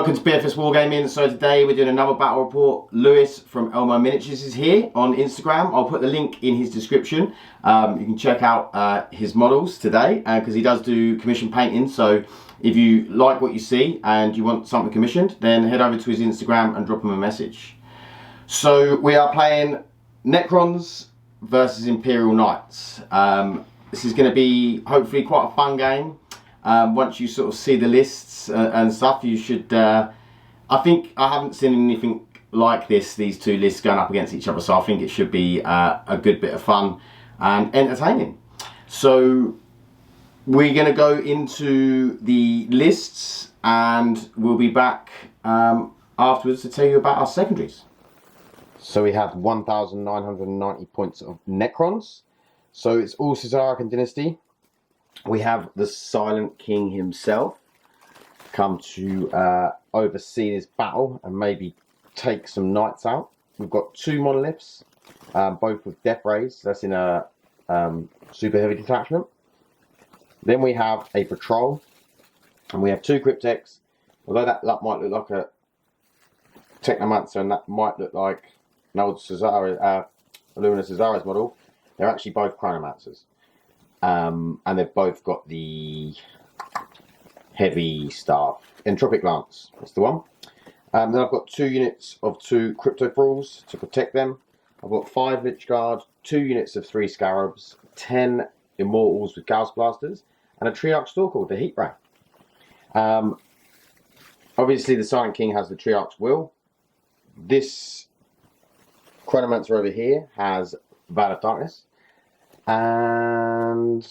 Welcome to BFS Wargaming. So today we're doing another battle report. Lewis from Elmominiatures is here on Instagram. I'll put the link in his description. You can check out his models today because he does do commission painting. So if you like what you see and you want something commissioned, then head over to his Instagram and drop him a message. So we are playing Necrons versus Imperial Knights. This is going to be hopefully quite a fun game. Once you sort of see the lists and stuff, you should, I think I haven't seen anything like this, these two lists going up against each other, so I think it should be a good bit of fun and entertaining. So we're going to go into the lists and we'll be back afterwards to tell you about our secondaries. So we have 1,990 points of Necrons. So it's all Szarekhan Dynasty. We have the Silent King himself come to oversee this battle and maybe take some knights out. We've got two monoliths, both with death rays. That's in a super heavy detachment. Then we have a patrol, and we have two cryptex. Although that might look like a technomancer, and that might look like an old Illumina Caesar's model, they're actually both chronomancers. And they've both got the heavy staff. Entropic Lance, that's the one. Then I've got 2 units of 2 Crypto Thralls to protect them. I've got 5 Lich Guard, 2 units of 3 Scarabs, 10 Immortals with Gauss Blasters, and a Triarch Stalker with the Heat Ray. Obviously the Silent King has the Triarch's Will. This Chronomancer over here has Veil of Darkness. And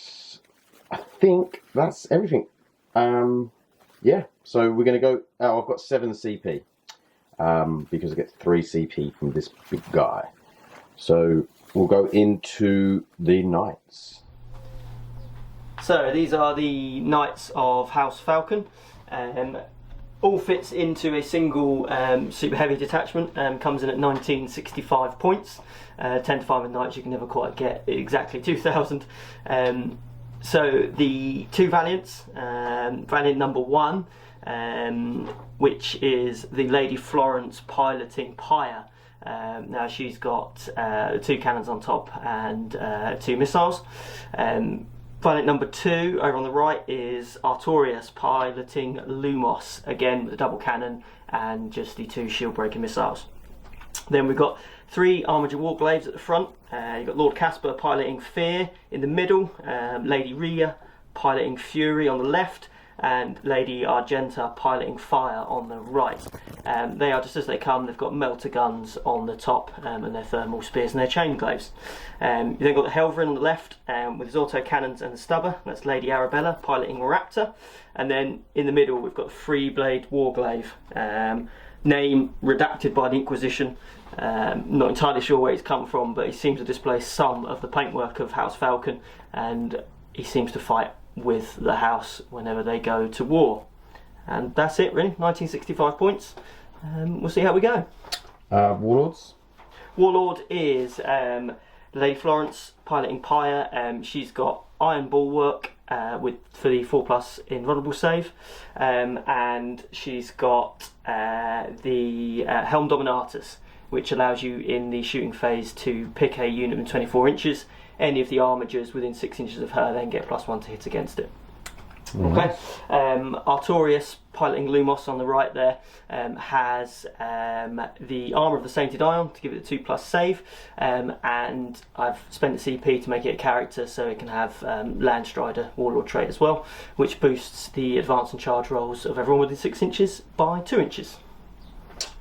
I think that's everything. Yeah, so we're going to go. Oh, I've got 7 CP because I get 3 CP from this big guy. So we'll go into the knights. So these are the Knights of House Falcon. All fits into a single super heavy detachment. Comes in at 1965 points. 10 to 5 with Knights, you can never quite get exactly 2,000. So the 2 Valiants, Valiant number 1, which is the Lady Florence piloting Pyre. Now she's got 2 cannons on top and 2 missiles. Valiant number 2 over on the right is Artorias piloting Lumos, again with a double cannon and just the 2 shield breaker missiles. Then we've got 3 Armiger Warglaives at the front. You've got Lord Casper piloting Fear in the middle, Lady Rhea piloting Fury on the left, and Lady Argenta piloting Fire on the right. They are just as they come. They've got melter guns on the top and their thermal spears and their chain glaives. You've then got the Helverin on the left with his auto cannons and the stubber. That's Lady Arabella piloting Raptor. And then in the middle we've got 3-blade Warglaive. Name redacted by the Inquisition. Not entirely sure where he's come from, but he seems to display some of the paintwork of House Falcon, and he seems to fight with the house whenever they go to war. And that's it really, 1965 points. We'll see how we go. Warlords? Warlord is Lady Florence piloting Pyre. She's got Iron Bulwark for the 4+ invulnerable save, and she's got the Helm Dominatus, which allows you in the shooting phase to pick a unit within 24 inches. Any of the armigers within 6 inches of her then get +1 to hit against it. Okay. Artorias piloting Lumos on the right there has the Armour of the Sainted Ion to give it a 2+ save, and I've spent the CP to make it a character so it can have Landstrider Warlord trait as well, which boosts the advance and charge rolls of everyone within 6 inches by 2 inches.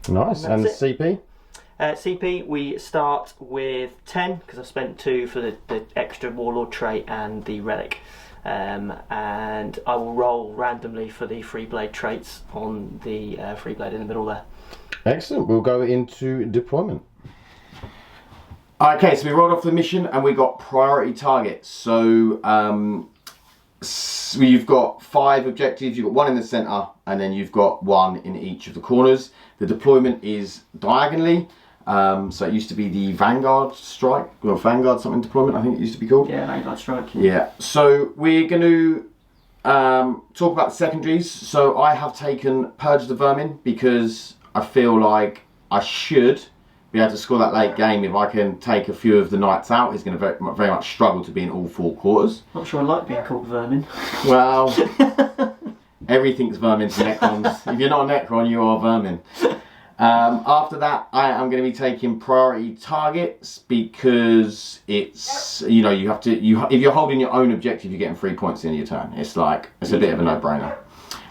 Nice. And CP? CP, we start with 10 because I've spent 2 for the extra Warlord trait and the relic. And I will roll randomly for the 3-blade traits on the 3-blade in the middle there. Excellent. We'll go into deployment. Okay, so we rolled off the mission and we got priority targets. So you've got 5 objectives. You've got 1 in the centre and then you've got 1 in each of the corners. The deployment is diagonally. So it used to be the Vanguard Strike, or Vanguard something deployment, I think it used to be called. Yeah, Vanguard Strike. Yeah, so we're going to talk about the secondaries. So I have taken Purge the Vermin because I feel like I should be able to score that late game. If I can take a few of the knights out, he's going to very much struggle to be in all four quarters. Not sure I like being called Vermin. Well, everything's Vermin to Necrons. If you're not a Necron, you are Vermin. After that, I am going to be taking priority targets because it's, you know, you have to, if you're holding your own objective, you're getting 3 points in your turn. It's like, it's a bit of a no-brainer.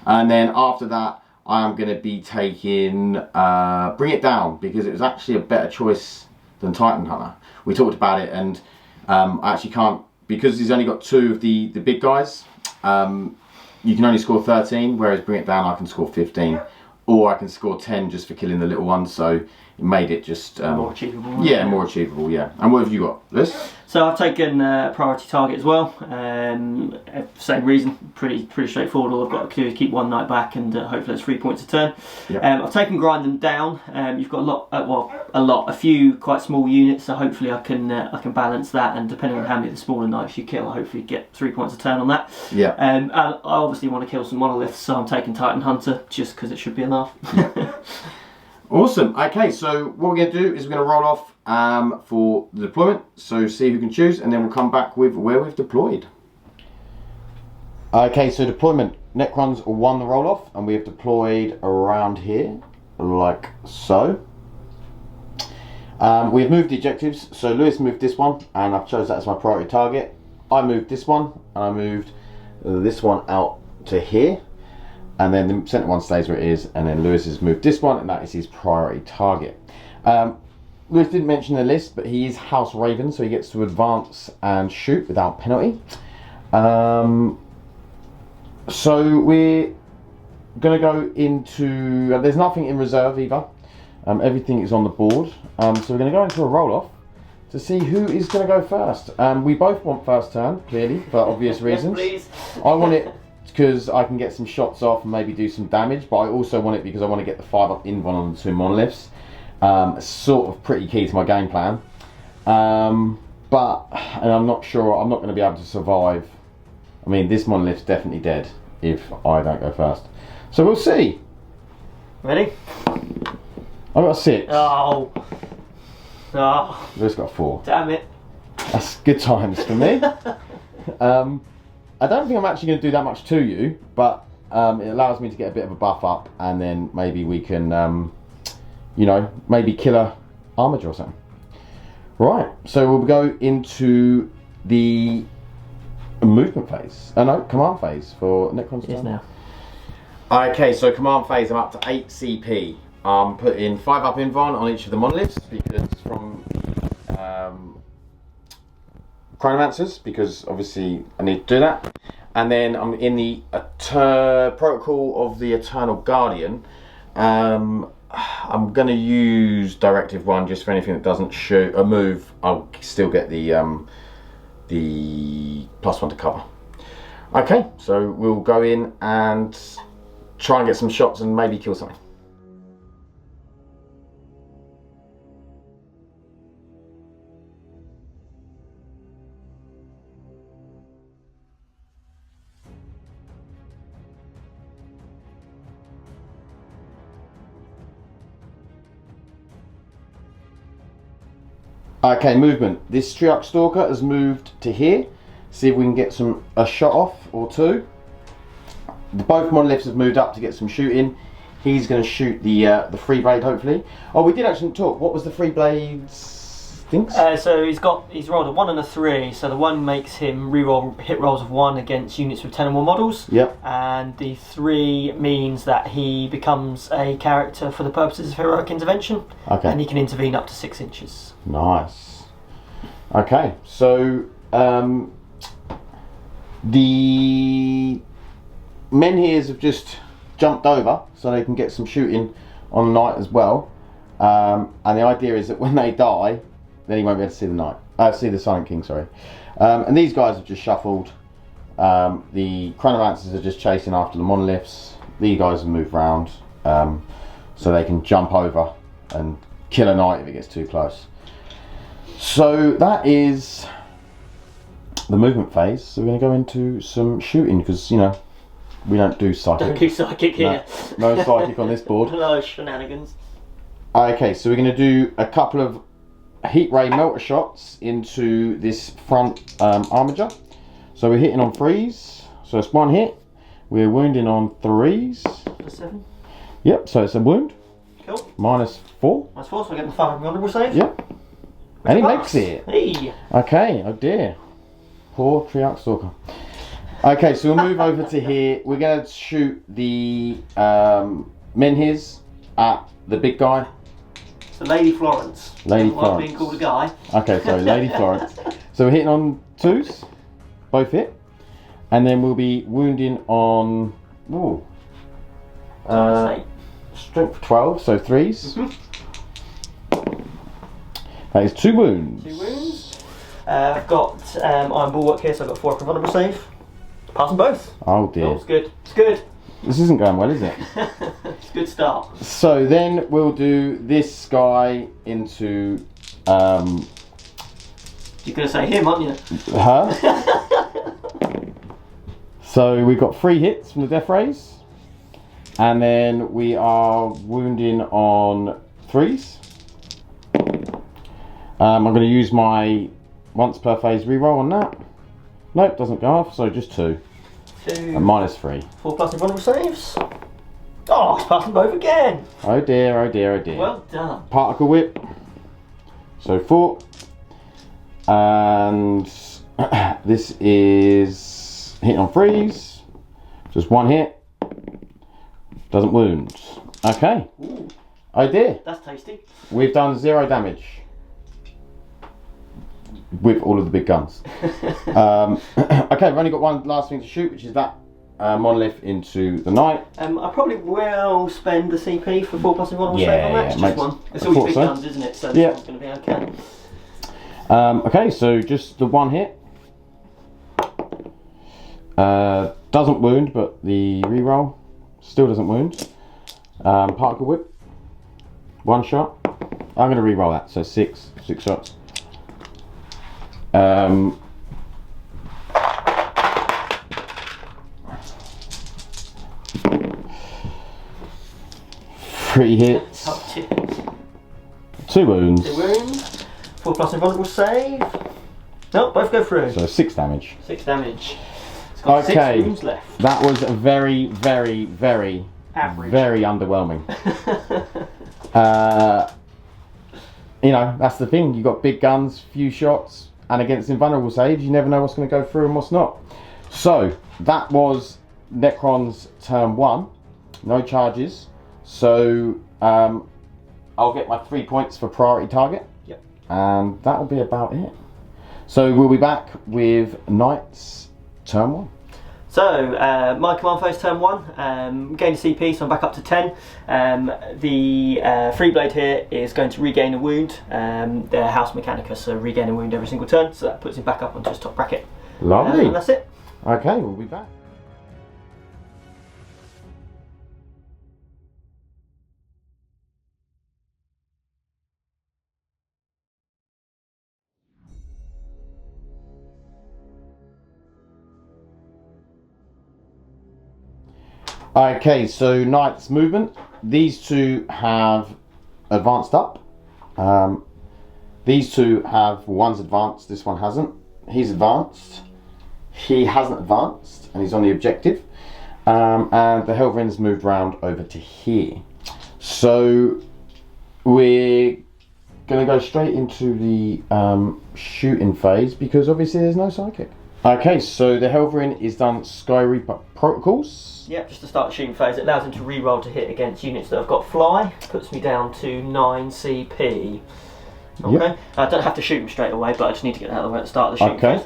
And then after that, I am going to be taking Bring It Down because it was actually a better choice than Titan Hunter. We talked about it, and I actually can't, because he's only got 2 of the big guys, you can only score 13, whereas Bring It Down I can score 15. Or I can score 10 just for killing the little ones, so it made it just... more achievable. Yeah, more achievable, yeah. And what have you got, Liz? So I've taken priority target as well. Same reason, pretty straightforward. All I've got to do is keep one knight back, and hopefully that's 3 points a turn. Yep. I've taken Grind Them Down. You've got a few quite small units, so hopefully I can balance that. And depending on how many of the smaller knights you kill, I hopefully get 3 points a turn on that. Yeah. I obviously want to kill some monoliths, so I'm taking Titan Hunter just because it should be enough. Awesome. Okay, so what we're going to do is we're going to roll off for the deployment. So see who can choose, and then we'll come back with where we've deployed. Okay, so deployment. Necrons won the roll off, and we have deployed around here, like so. We've moved the objectives. So Lewis moved this one, and I've chose that as my priority target. I moved this one, and I moved this one out to here. And then the centre one stays where it is, and then Lewis has moved this one, and that is his priority target. Lewis didn't mention the list, but he is House Raven, so he gets to advance and shoot without penalty. So we're going to go into... there's nothing in reserve either. Everything is on the board. So we're going to go into a roll-off to see who is going to go first. We both want first turn, clearly, for obvious reasons. Yes, please. I want it because I can get some shots off and maybe do some damage, but I also want it because I want to get the 5-up invuln on the 2 monoliths. Sort of pretty key to my game plan. And I'm not sure, I'm not going to be able to survive. I mean, this monolith's definitely dead if I don't go first. So we'll see. Ready? I've got 6. Oh. Lewis got 4. Damn it. That's good times for me. I don't think I'm actually going to do that much to you, but it allows me to get a bit of a buff up, and then maybe we can, you know, maybe kill a armager or something. Right, so we'll go into the movement phase. No, command phase for Necrons. Yes, now. Okay, so command phase, I'm up to 8 CP. I'm putting 5-up invuln on each of the monoliths because from Chronomancers, because obviously I need to do that. And then I'm in the protocol of the Eternal Guardian. I'm going to use Directive 1 just for anything that doesn't shoot a move. I'll still get the +1 to cover. Okay, so we'll go in and try and get some shots and maybe kill something. Okay, movement. This Triarchal Stalker has moved to here. See if we can get a shot off or 2. Both monoliths have moved up to get some shooting. He's going to shoot the free blade, hopefully. Oh, we did actually talk. What was the free blades things? So he's rolled a 1 and a 3. So the 1 makes him reroll hit rolls of 1 against units with 10 or more models. Yep. And the 3 means that he becomes a character for the purposes of heroic intervention. Okay. And he can intervene up to 6 inches. Nice. Okay, so the Menhirs have just jumped over so they can get some shooting on the knight as well. And the idea is that when they die, then he won't be able to see the knight. See the Silent King, sorry. And these guys have just shuffled. The Chronomancers are just chasing after the monoliths. These guys have moved round so they can jump over and kill a knight if it gets too close. So that is the movement phase, so we're going to go into some shooting because, you know, we don't do psychic. Don't do psychic here. No psychic on this board. No shenanigans. Okay, so we're going to do a couple of heat ray melter shots into this front armature. So we're hitting on 3s, so it's 1 hit. We're wounding on 3s. +7. Yep, so it's a wound. Cool. -4. -4, so I get the 5 honourable save. Yep. And he makes it. Hey. Okay, oh dear. Poor Triarchal Stalker. Okay, so we'll move over to here. We're going to shoot the Menhirs at the big guy. So Lady Florence. Lady Doesn't like Florence. being called a guy. Okay, sorry, Lady Florence. So we're hitting on 2s, both hit. And then we'll be wounding on strength 12, so 3s. That is 2 wounds. 2 wounds. I've got Iron Bulwark here, so I've got 4 honourable save. Pass them both. Oh dear. Oh, it's good. It's good. This isn't going well, is it? It's a good start. So then we'll do this guy into You're going to say him, aren't you? her. So we've got 3 hits from the death rays, and then we are wounding on 3s. I'm going to use my once per phase reroll on that. Nope, doesn't go off, so just 2. 2. And -3. 4 plus vulnerable saves. Oh, it's passing both again. Oh dear, oh dear, oh dear. Well done. Particle whip. So 4. And this is hitting on 3s. Just 1 hit. Doesn't wound. Okay. Ooh, Oh dear. that's tasty. We've done 0 damage. With all of the big guns. Okay, we've only got one last thing to shoot, which is that Monolith into the Knight. I probably will spend the CP for 4 plus vulnerable Yeah, save on that. yeah, It's makes- just one. It's I always thought big so. guns, isn't it? So this Yeah. one's going to be okay. Okay, so just the 1 hit. Doesn't wound, but the reroll still doesn't wound. Particle whip. 1 shot. I'm going to reroll that, so 6 shots. 3 hits. Oh, cheers. 2 wounds. 2 wounds. 4 plus invulnerable save. No, both go through. So 6 damage. 6 damage. It's got Okay. 6 wounds left. That was a very, very, very, Average. very underwhelming. You know, that's the thing. You've got big guns, few shots, and against invulnerable saves, you never know what's going to go through and what's not. So, that was Necrons turn 1. No charges. So, I'll get my 3 points for priority target. Yep. And that'll be about it. So, we'll be back with Knights turn 1. So, my command phase turn 1, gain a CP, so I'm back up to 10. The free blade here is going to regain a wound. They're House Mechanica, so regain a wound every single turn, so that puts him back up onto his top bracket. Lovely. And that's it. Okay, we'll be back. Okay, so Knight's movement. These 2 have advanced up. These 2 have, one's advanced, this one hasn't. He's advanced. He hasn't advanced, and he's on the objective. And the Helverin's moved round over to here. So we're going to go straight into the shooting phase because obviously there's no psychic. Okay, so the Helverin is done Sky Reaper protocols. Yep, just to start the shooting phase, it allows him to re-roll to hit against units that have got fly. Puts me down to 9 CP. Okay, Yep. I don't have to shoot him straight away, but I just need to get that out of the way at the start of the shooting Okay.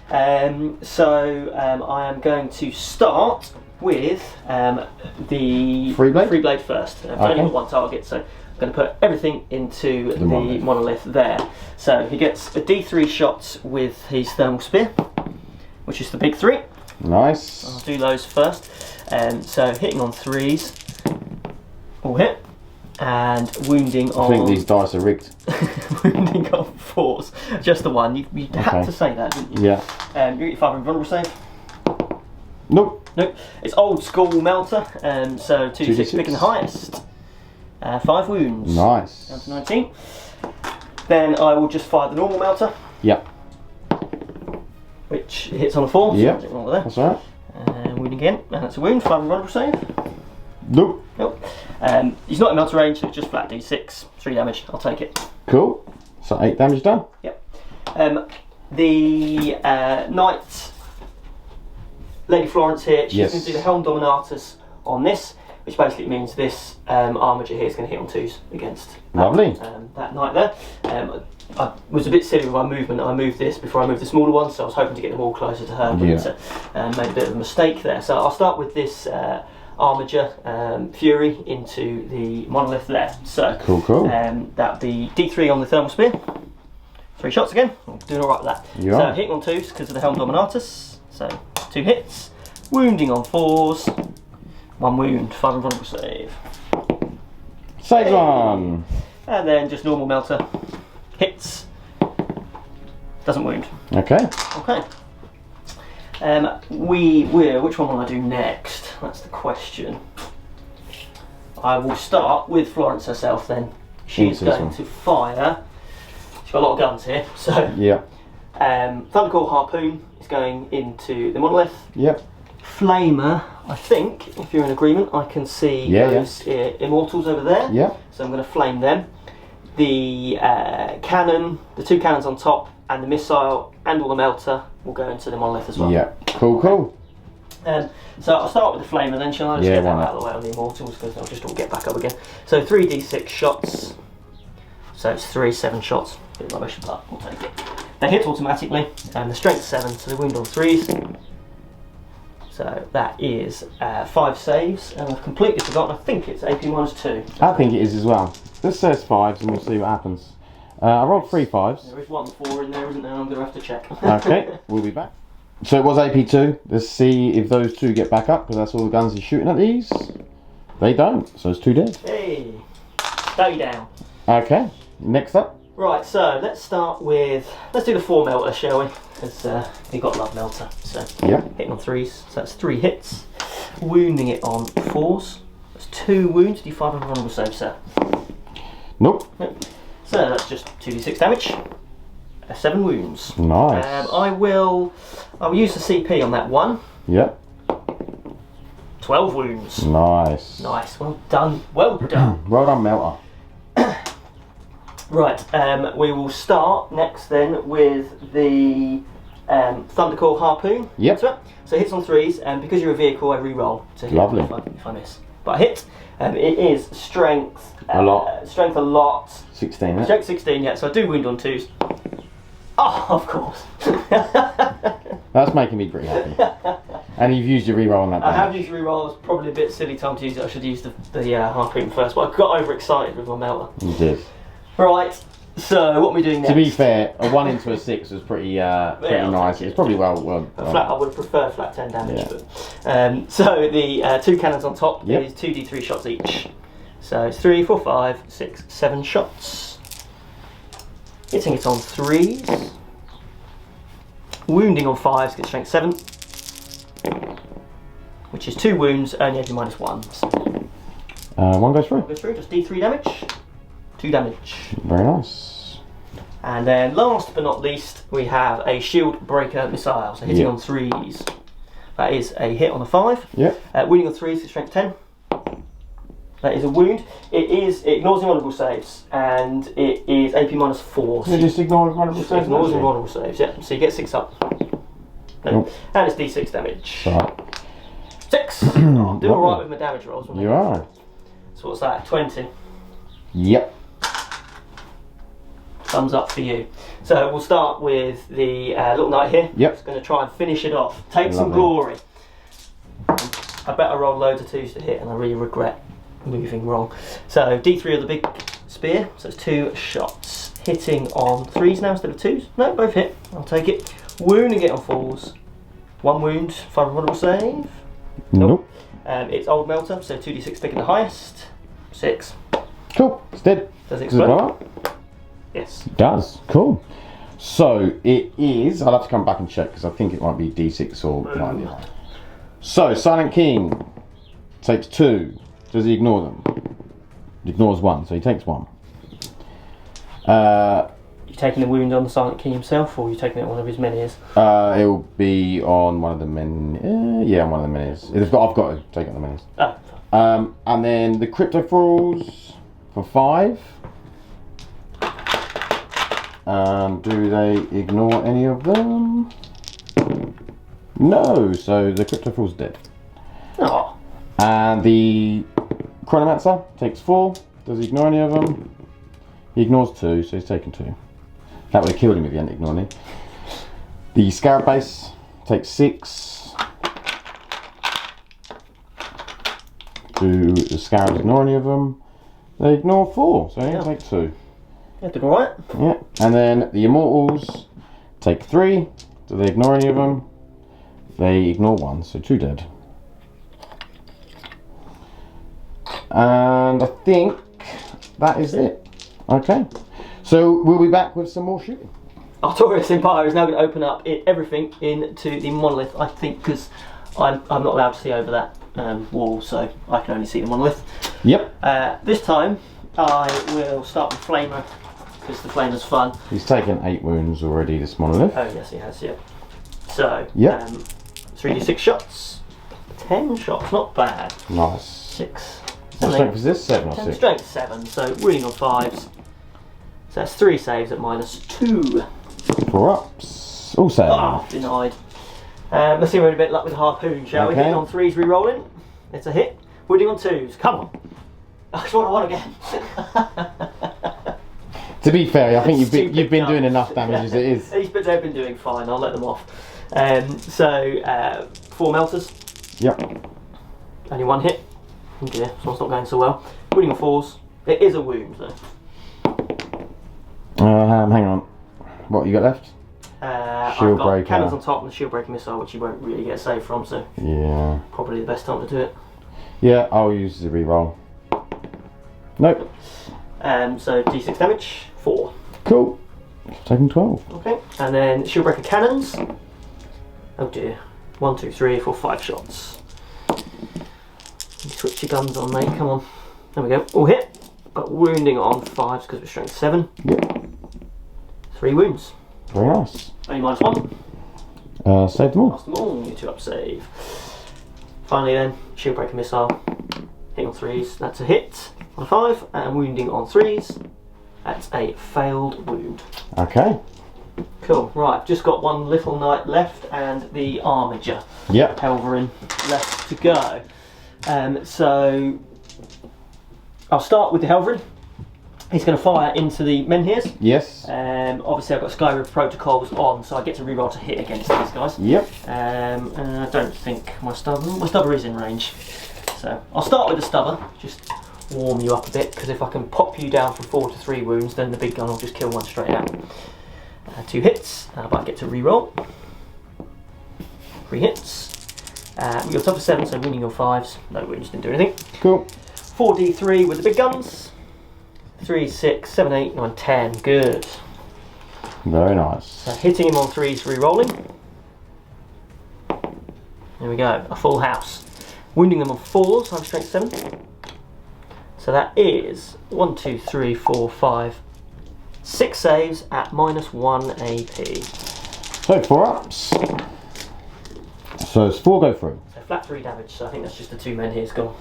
phase. So I am going to start with the Free blade? first. I've Okay. only got 1 target, so I'm going to put everything into the Monolith. monolith there. So he gets a D3 shot with his thermal spear, which is the big 3. Nice. I'll do those first. So hitting on 3s, all hit, and wounding on... I think these dice are rigged. wounding on 4s. Just the one. You had to say that, didn't you? Yeah. You get your 5 invulnerable save. Nope. Nope. It's old school melter, so 2d6 picking the highest. 5 wounds. Nice. Down to 19. Then I will just fire the normal melter. Yep. Which hits on a 4. Yep. So there. That's alright. And wound again, and that's a wound. 5 invulnerable save. Nope. Nope. He's not in melter range, so it's just flat d6. 3 damage. I'll take it. Cool. So 8 damage done. Yep. The Knight Lady Florence here, she's going to do the Helm Dominatus on this, which basically means this armature here is going to hit on 2s against that knight there. I was a bit silly with my movement. I moved this before I moved the smaller one, so I was hoping to get them all closer to her, but made a bit of a mistake there. So I'll start with this armature Fury into the Monolith there. So cool. That'd be D3 on the Thermal Spear. 3 shots again. I'm doing alright with that. So hitting on 2s because of the Helm Dominatus. So 2 hits. Wounding on 4s. 1 wound. 5 invulnerable save. Save one. And then just normal melter. Hits. Doesn't wound. Okay. Okay. Which one will I do next? That's the question. I will start with Florence herself then. She's going to fire. She's got a lot of guns here. So yeah. Thunderclaw Harpoon is going into the Monolith. Yep. Flamer, I think, if you're in agreement, I can see those Immortals over there. Yeah. So I'm going to flame them. The cannon, the 2 cannons on top, and the missile, and all the melter will go into the Monolith as well. Yeah. Cool. So I'll start with the Flamer, then shall I just get that out of the way on the Immortals, because they'll just all get back up again. So 3d6 shots. So it's 3 7 shots. Bit rubbish, but we'll take it. They hit automatically, and the strength 7, so they wound on 3s. So that is 5 saves, and I've completely forgotten. I think it's AP -2. I think it is as well. This says 5s, and we'll see what happens. I rolled 3 5s. There is 1 4 in there, isn't there? I'm going to have to check. Okay, we'll be back. So it was AP2. Let's see if those 2 get back up, because that's all the guns he's shooting at these. They don't, so it's 2 dead. Hey, stay down. Okay, next up. Right, so let's do the 4 melter, shall we? Because we've got love melter. So hitting on 3s, so that's 3 hits. Wounding it on 4s. That's 2 wounds. Do 5 invulnerable save, sir? Nope. So that's just 2d6 damage. 7 wounds. Nice. I will use the CP on that one. Yep. 12 wounds. Nice. Nice. Well done. Well done. Well done, melter. Right, we will start next then with the Thunderclaw Harpoon. Yep. So hits on 3s, and because you're a vehicle, I re-roll to hit if I miss. But I hit. It is strength. A lot. Strength a lot. 16, Strength 16, yeah, so I do wound on 2s. Oh, of course. That's making me pretty happy. And you've used your reroll on that. I have used reroll. It's probably a bit silly time to use it. I should use the harpoon first, but I got overexcited with my melter. You did. Right, so what are we doing next? To be fair, a 1 into a 6 was pretty nice. It's probably well flat. I would have preferred flat 10 damage, but so the 2 cannons on top is 2d3 shots each. So it's 3, 4, 5, 6, 7 shots. Hitting it on 3s. Wounding on 5s, get strength 7. Which is 2 wounds, only AP -1. 1 goes through. Goes through, just D3 damage. 2 damage. Very nice. And then last but not least, we have a shield breaker missile. So hitting on 3s. That is a hit on a 5. Wounding on 3s, strength 10. That is a wound. It ignores the vulnerable saves, and it is AP -4. So just ignore the vulnerable saves? Ignores the vulnerable saves, yeah. So you get 6 up. No. And it's D6 damage. Right. 6! I'm doing alright with my damage rolls. You are. So what's that, 20? Yep. Thumbs up for you. So we'll start with the little knight here. Yep. Just going to try and finish it off. Take some glory. I bet I rolled loads of 2s to hit, and I really regret moving wrong. So D3 of the big spear. So it's 2 shots. Hitting on 3s now instead of 2s. No, both hit. I'll take it. Wounding it on 4s. 1 wound. 5 vulnerable save. Nope. It's old melter, so 2d6 picking the highest. 6. Cool. It's dead. Does it Does it blow explode? up? Yes. It does. Cool. So it is. I'll have to come back and check because I think it might be D6 or it might be high. So Silent King takes 2. Does he ignore them? He ignores 1, so he takes 1. You taking the wound on the Silent King himself, or are you taking it on one of his menhirs? It'll be on one of the men. Yeah, on one of the menhirs. I've got to take it on the menhirs. Oh. And then the Crypto Thralls for 5. Do they ignore any of them? No, so the Crypto Thrall's dead. Oh. And the Chronomancer takes 4. Does he ignore any of them? He ignores 2, so he's taken 2. That would have killed him if he hadn't ignored any. The Scarab Base takes 6. Do the Scarabs ignore any of them? They ignore 4, so he take 2. Yeah, did alright. Yeah, and then the Immortals take 3. Do they ignore any of them? They ignore 1, so 2 dead. And I think that is it. Okay, so we'll be back with some more shooting. Artorias Empire is now going to open up everything into the Monolith, I think, because I'm not allowed to see over that wall, so I can only see the Monolith. Yep. This time I will start with Flamer, because the Flamer's fun. He's taken 8 wounds already, this Monolith. Oh yes, he has, yeah. So, yep. 3d6 shots, 10 shots, not bad. Nice. 6. What strength is this? 7 or 10, 6? Strength 7, so wounding on 5s. So that's 3 saves at -2. 4 ups. All saves. Ah, denied. Let's see if we're in a bit of luck with the harpoon, shall we? Hitting on 3s, re-rolling. It's a hit. Wounding on 2s. Come on. That's what I want again. To be fair, I think you've been doing enough damage as it is. These bits have been doing fine. I'll let them off. 4 melters. Yep. Only 1 hit. Oh dear, so it's not going so well. Wounding on 4s. It is a wound though. Hang on. What you got left? I've got cannons on top and the shield breaking missile, which you won't really get a save from, so yeah, probably the best time to do it. Yeah, I'll use the reroll. Nope. So d6 damage, 4. Cool. Taking 12. Okay, and then shield breaker cannons. Oh dear. 1, 2, 3, 4, 5 shots. You switch your guns on, mate. Come on. There we go. All hit. But wounding on 5s because we're strength 7. Yep. 3 wounds. Very nice. Only -1. Save them all. Lost them all. You 2 up save. Finally then, shield breaker missile. Hitting on 3s. That's a hit on 5. And wounding on 3s. That's a failed wound. Okay. Cool. Right. Just got one little knight left and the armiger. Yep. Helverin left to go. So I'll start with the Helverin. He's going to fire into the Menhirs. Yes. Obviously I've got Skyrim protocols on, so I get to reroll to hit against these guys. Yep. And I don't think my stubber is in range. So I'll start with the stubber, just warm you up a bit, because if I can pop you down from 4 to 3 wounds, then the big gun will just kill one straight out. 2 hits, but I get to reroll. 3 hits. Your top of 7, so winning your 5s. No wounds, didn't do anything. Cool. 4d3 with the big guns. 3, 6, 7, 8, 9, 10. Good. Very nice. So hitting him on 3s, re-rolling. There we go, a full house. Wounding them on 4s, I'm strength 7. So that is 1, 2, 3, 4, 5, 6 saves at -1 AP. So 4 ups. So it's 4 go through. So flat 3 damage, so I think that's just the 2 men here has gone.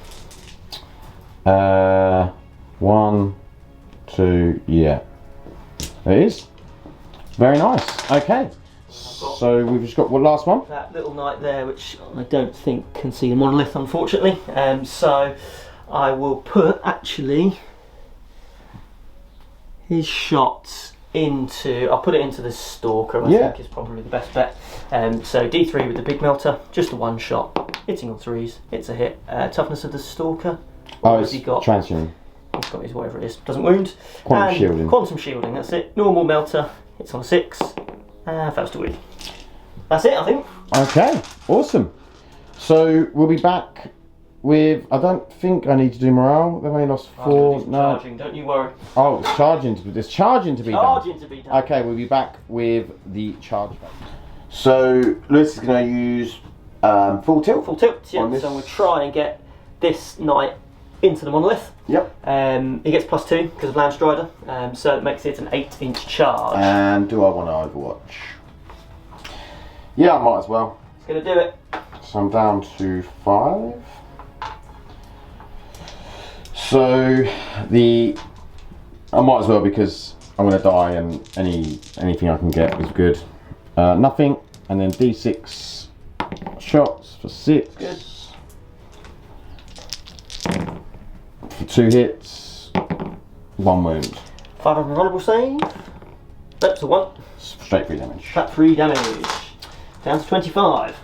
1, 2, yeah. It is. Very nice. Okay. So we've just got what last one? That little knight there, which I don't think can see the monolith, unfortunately. So I will put actually his shots into. I'll put it into the stalker. I think is probably the best bet. So D3 with the big melter, just a 1 shot, hitting on 3s. It's a hit. Toughness of the stalker. Oh, it's transient. He's got his whatever it is. Doesn't wound. Quantum shielding. Quantum shielding. That's it. Normal melter. Hits on a 6. Fails to wound. That's it, I think. Okay, awesome. So we'll be back with. I don't think I need to do morale. They've only lost 4. No. Charging, don't you worry. Oh, it's charging. There's charging to be done. Charging to be done. Okay, we'll be back with the charge phase. So Lewis is going to use full tilt. Full tilt. Yeah. So we'll try and get this knight into the monolith. Yep. He gets +2 because of Land Strider, so it makes it an 8-inch charge. And do I want to Overwatch? Yeah, I might as well. It's going to do it. So I'm down to 5. So I might as well because I'm going to die and anything I can get is good. Nothing, and then D6 shots for 6. Good. For 2 hits, 1 wound. 500 vulnerable save. That's a 1. Straight 3 damage. Flat 3 damage. Down to 25.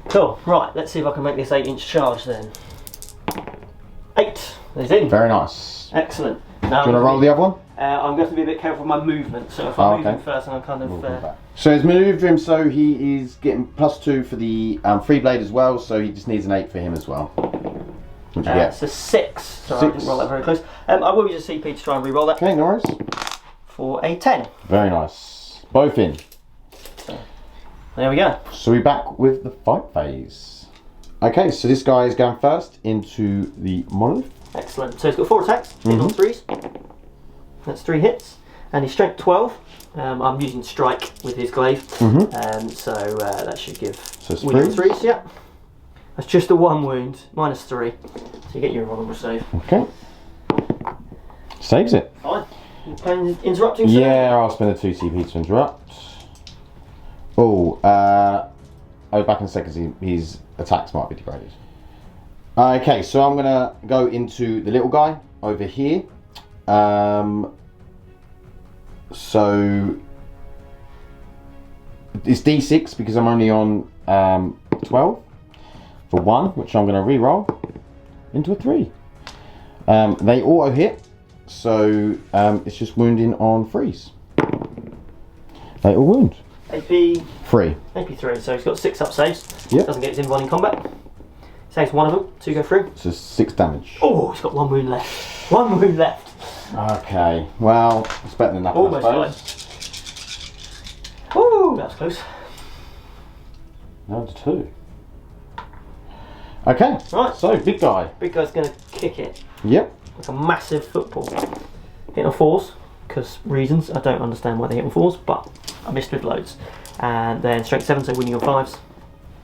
Cool. Right, let's see if I can make this 8-inch charge then. 8. There's in. Very nice. Excellent. Now, do you want to roll the other one? I'm going to have to be a bit careful with my movement, so if I move him first, I'm kind of... So he's manoeuvred him, so he is getting +2 for the free blade as well, so he just needs an 8 for him as well. What'd you get? It's a 6, so 6. I didn't roll that very close. I will use a CP to try and re-roll that. Okay, Norris. For a 10. Very nice. Both in. So, there we go. So we're back with the fight phase. Okay, so this guy is going first into the monolith. Excellent. So he's got 4 attacks, hitting on 3s. That's 3 hits. And he's strength 12. I'm using strike with his glaive. So that should give wound 3s, yeah. That's just a 1 wound, -3. So you get your vulnerable save. Okay. Saves it. Fine. You planning interrupting? Sir? Yeah, I'll spend a 2 CP to interrupt. Oh, I'll be back in a second because his attacks might be degraded. Okay, so I'm going to go into the little guy over here. So it's D6 because I'm only on 12 for 1, which I'm going to re-roll into a 3. They auto hit, so it's just wounding on 3s. They all wound. AP 3. AP 3, so he's got 6 up saves. Yep. Doesn't get his invuln in combat. Saves 1 of them, 2 go through. So 6 damage. Oh, he's got 1 wound left. 1 wound left. Okay, well, it's better than nothing, almost I suppose. Oh, that was close. Down to 2. Okay, right. So big guy. Big guy's going to kick it. Yep. Like a massive football. Hitting on 4s, because reasons. I don't understand why they hit on 4s, but I missed with loads. And then strength 7, so winning on 5s.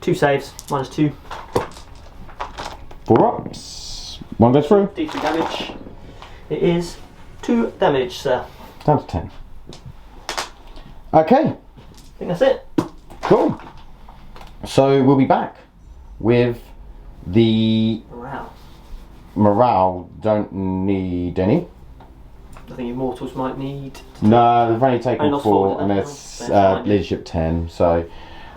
2 saves, -2. 4 ups. 1 goes through. D3 damage. It is 2 damage, sir. Down to 10. Okay. I think that's it. Cool. So we'll be back with the morale. Don't need any. I think Immortals might need. No, they've only taken 4 and it's leadership 10. So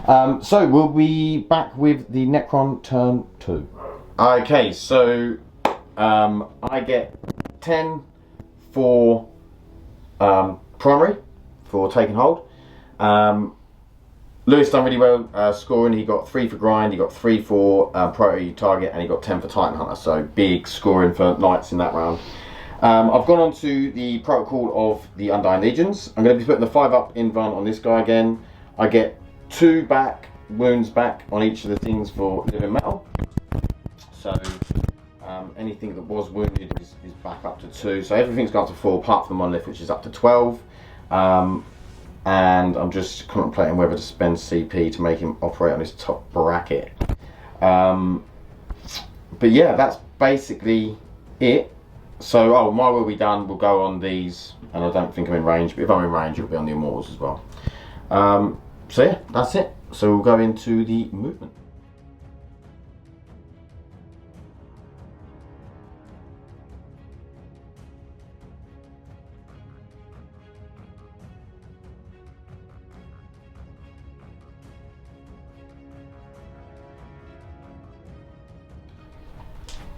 we'll be back with the Necron turn 2. Okay, so I get 10 for primary for taking hold. Lewis done really well scoring. He got 3 for grind, he got 3 for priority target, and he got 10 for Titan Hunter. So big scoring for knights in that round. I've gone on to the protocol of the Undying Legions. I'm going to be putting the 5 up invuln on this guy again. I get 2 wounds back on each of the things for living metal. So anything that was wounded is back up to 2. So everything's gone up to 4 apart from the Monolith, which is up to 12. And I'm just contemplating whether to spend CP to make him operate on his top bracket. But yeah, that's basically it. So, my will be done. We'll go on these, and I don't think I'm in range, but if I'm in range, it'll be on the Immortals as well. So yeah, that's it. So we'll go into the movement.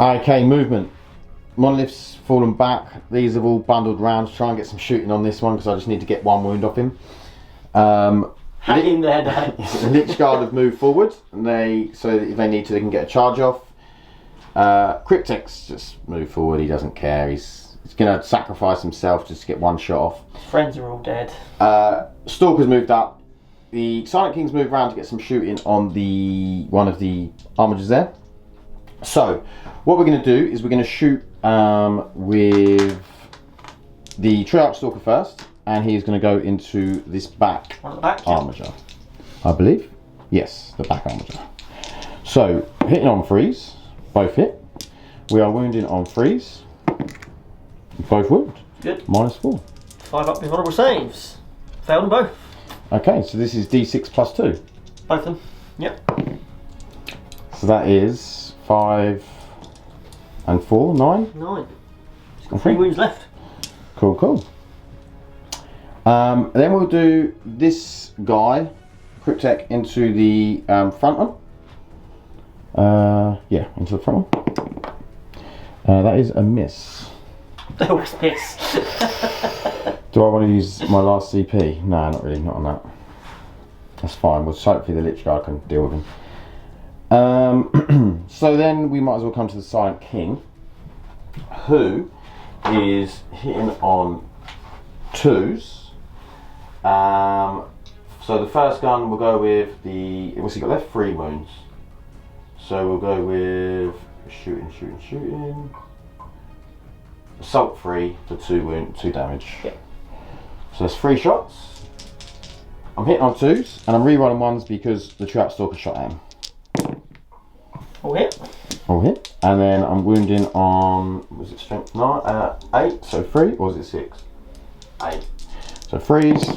Okay, movement. Monolith's fallen back. These have all bundled round to try and get some shooting on this one because I just need to get 1 wound off him. Hang in there, Dad. The Lich Guard have moved forward, and so that if they need to, they can get a charge off. Cryptek's just moved forward. He doesn't care. He's going to sacrifice himself just to get one shot off. His friends are all dead. Stalker's moved up. The Silent King's moved around to get some shooting on one of the armigers there. So, what we're going to do is we're going to shoot with the Triarchal Stalker first, and he's going to go into this back armiger. I believe. Yes, the back armiger. So, hitting on freeze, both hit. We are wounding on freeze, both wound. Good. -4. 5 up with honourable saves. Failed them both. Okay, so this is D6 plus 2. Both of them. Yep. So that is 5 and 4, 9. 9. He's got 3 wounds left. Cool, cool. Then we'll do this guy, Cryptek, into the front one. Yeah, into the front one. That is a miss. They always miss. Do I want to use my last CP? No, not really, not on that. That's fine, well, hopefully the Lich Guard can deal with him. So then we might as well come to the Silent King, who is hitting on 2s. So the first gun we'll go with what's he got left? 3 wounds. So we'll go with shooting. Assault 3 for 2 damage. Yeah. So that's 3 shots. I'm hitting on 2s, and I'm re-rolling 1s because the Triarchal Stalker shot at him. All hit. All hit. And then I'm wounding on, was it strength 8, so 3, or was it 6? 8. So freeze.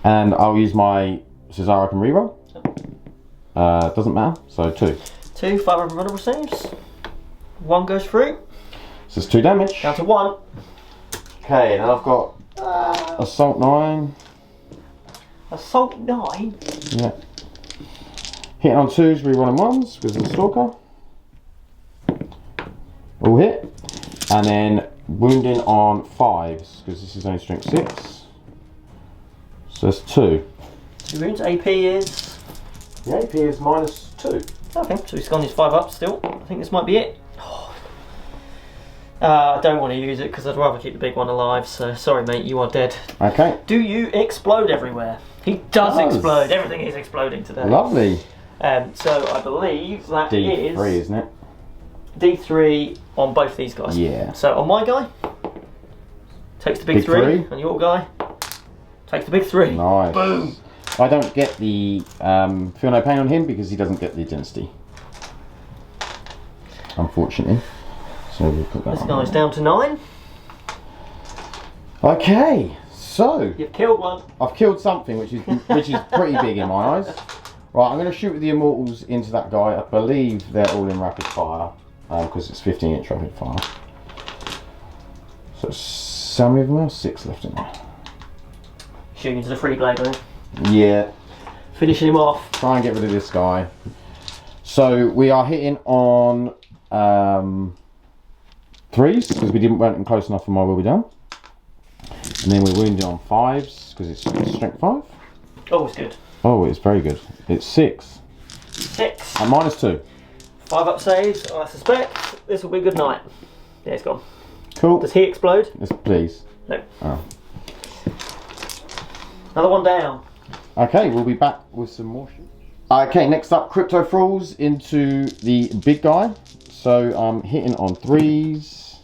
And I'll use my Szarekhan reroll. Doesn't matter, so 2. 2, 5 of honourable saves. 1 goes through. So it's 2 damage. Down to 1. Okay, then I've got Assault 9. Assault 9? Yeah. Hitting on 2s, rerolling 1s because of the Stalker. All hit. And then wounding on 5s because this is only strength 6. So that's 2. 2 wounds. AP is? The AP is -2. Okay, so he's gone his 5 up still. I think this might be it. I don't want to use it because I'd rather keep the big one alive, so sorry mate, you are dead. Okay. Do you explode everywhere? He does explode. Everything is exploding today. Lovely. So I believe that D3, is isn't it? D3 on both these guys. Yeah. So on my guy, takes the big 3, and your guy takes the big 3. Nice. Boom. I don't get the Feel No Pain on him because he doesn't get the Dynasty, unfortunately. So we'll put that This on guy's there. down to 9. Okay, so You've killed one. I've killed something which is pretty big in my eyes. Right, I'm going to shoot with the Immortals into that guy. I believe they're all in rapid fire because it's 15-inch rapid fire. So how many of them are? 6 left in there. Shooting into the free blade, man. Yeah. Finishing him off. Try and get rid of this guy. So we are hitting on 3s because we weren't in close enough for my will be done. And then we're wounding on 5s because it's strength 5. Oh, it's good. Oh, it's very good. It's 6. 6. And -2. 5 up saves. I suspect this will be a good night. Yeah, it's gone. Cool. Does he explode? Yes, please. No. Oh. Another one down. Okay, we'll be back with some more shit. Okay, next up, Crypto Thralls into the big guy. So I'm hitting on 3s.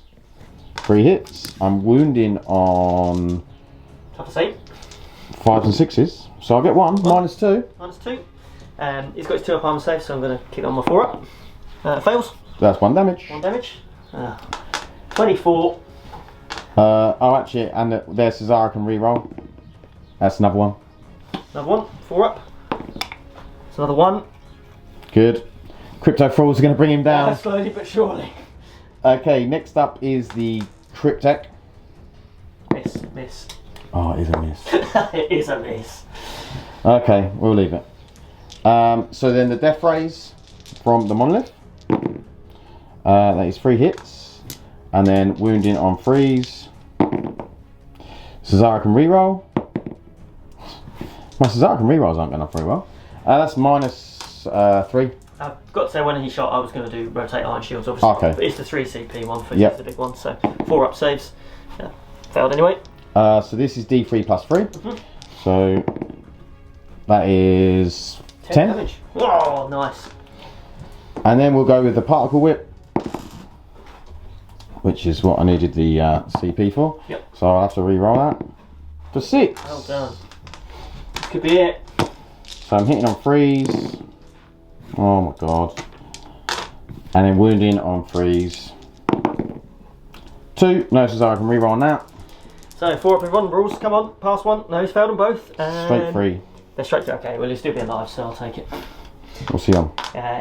3 hits. I'm wounding on Tough to 5s and 6s. So I'll get 1, -2. -2. He's got his 2 up armor save, so I'm going to keep on my 4 up. Fails. That's 1 damage. 1 damage. 24. Oh, actually, and there's Szarekhan reroll. That's another 1. Another 1. 4 up. It's another 1. Good. Crypto Thralls are going to bring him down. Slowly but surely. Okay, next up is the Cryptek. Miss. Oh, it is a miss. It is a miss. Okay, we'll leave it. So then the Death Rays from the Monolith. That is 3 hits. And then wounding on 3s. Szarekhan reroll. My Szarekhan rerolls aren't going up very well. That's -3. I've got to say, when he shot, I was going to do rotate iron shields, obviously. Okay. But it's the 3 CP one for the big one, so 4 up saves. Failed anyway. So this is D3 plus 3. So that is 10 damage. Oh, nice. And then we'll go with the particle whip, which is what I needed the CP for. Yep. So I'll have to re-roll that for 6. Well done. This could be it. So I'm hitting on 3s. Oh my god. And then wounding on 3s. 2. No, so I can re-roll now. So 4 up in vulnerables. Come on, pass 1. No, he's failed them both. Straight 3. They're straight 3. Okay, well, he'll still be alive, so I'll take it. What's he on?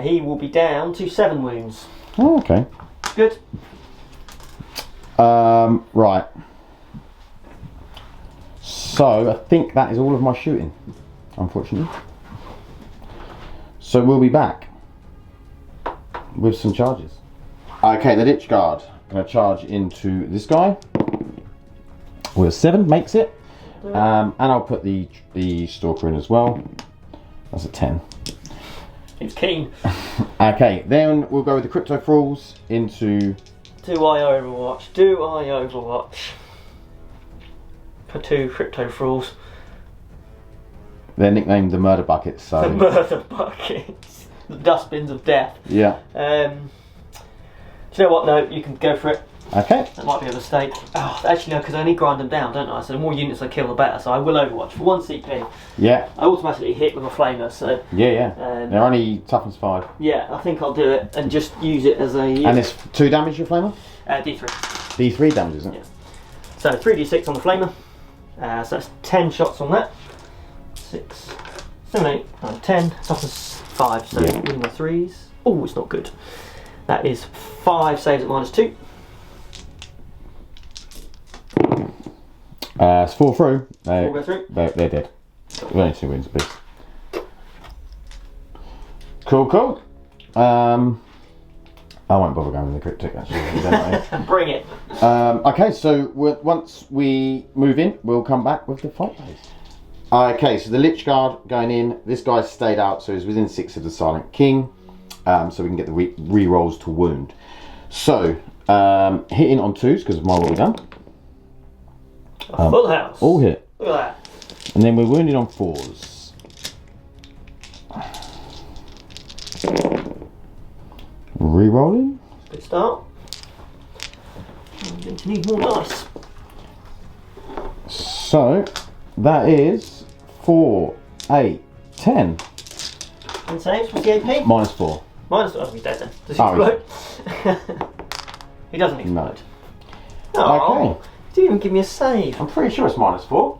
He will be down to 7 wounds. Oh, okay. Good. Right. So I think that is all of my shooting, unfortunately. So we'll be back with some charges. Okay, the Lich Guard. Going to charge into this guy. With 7 makes it. And I'll put the Stalker in as well. That's a 10. He's keen. Okay, then we'll go with the Crypto Thralls into... Do I Overwatch? Do I Overwatch? For 2 Crypto Thralls. They're nicknamed the Murder Buckets, so... The Murder Buckets. The dustbins of death. Yeah. Do you know what? No, you can go for it. Okay. That might be a mistake. Oh, actually, no, because I only grind them down, don't I? So the more units I kill, the better. So I will Overwatch for 1 CP. Yeah. I automatically hit with a flamer, so... Yeah. They're only toughness 5. Yeah, I think I'll do it and just use it as a... And it's 2 damage your flamer? D3. D3 damage, isn't it? Yeah. So 3d6 on the flamer. So that's 10 shots on that. 6, 7, 8, 9, 10. Toughness 5, so winning with 3s. Oh, it's not good. That is 5 saves at -2. It's 4 through. 4 go through. They're dead. There's only 2 wins apiece. Cool. I won't bother going with the cryptic actually. Bring it. Okay, so once we move in, we'll come back with the fight phase. Okay, so the Lich Guard going in. This guy's stayed out, so he's within 6 of the Silent King. So we can get the re-rolls to wound. So, hitting on 2s because of my what we've done. Full house. All hit. Look at that. And then we're wounded on 4s. Re-rolling. Good start. I'm going to need more dice. So, that is 4, 8, 10. 10 saves. What's the AP? -4. Oh, he's dead then. Does he Oh, explode? He doesn't explode. No. Oh, Okay. he didn't even give me a save. I'm pretty sure it's -4.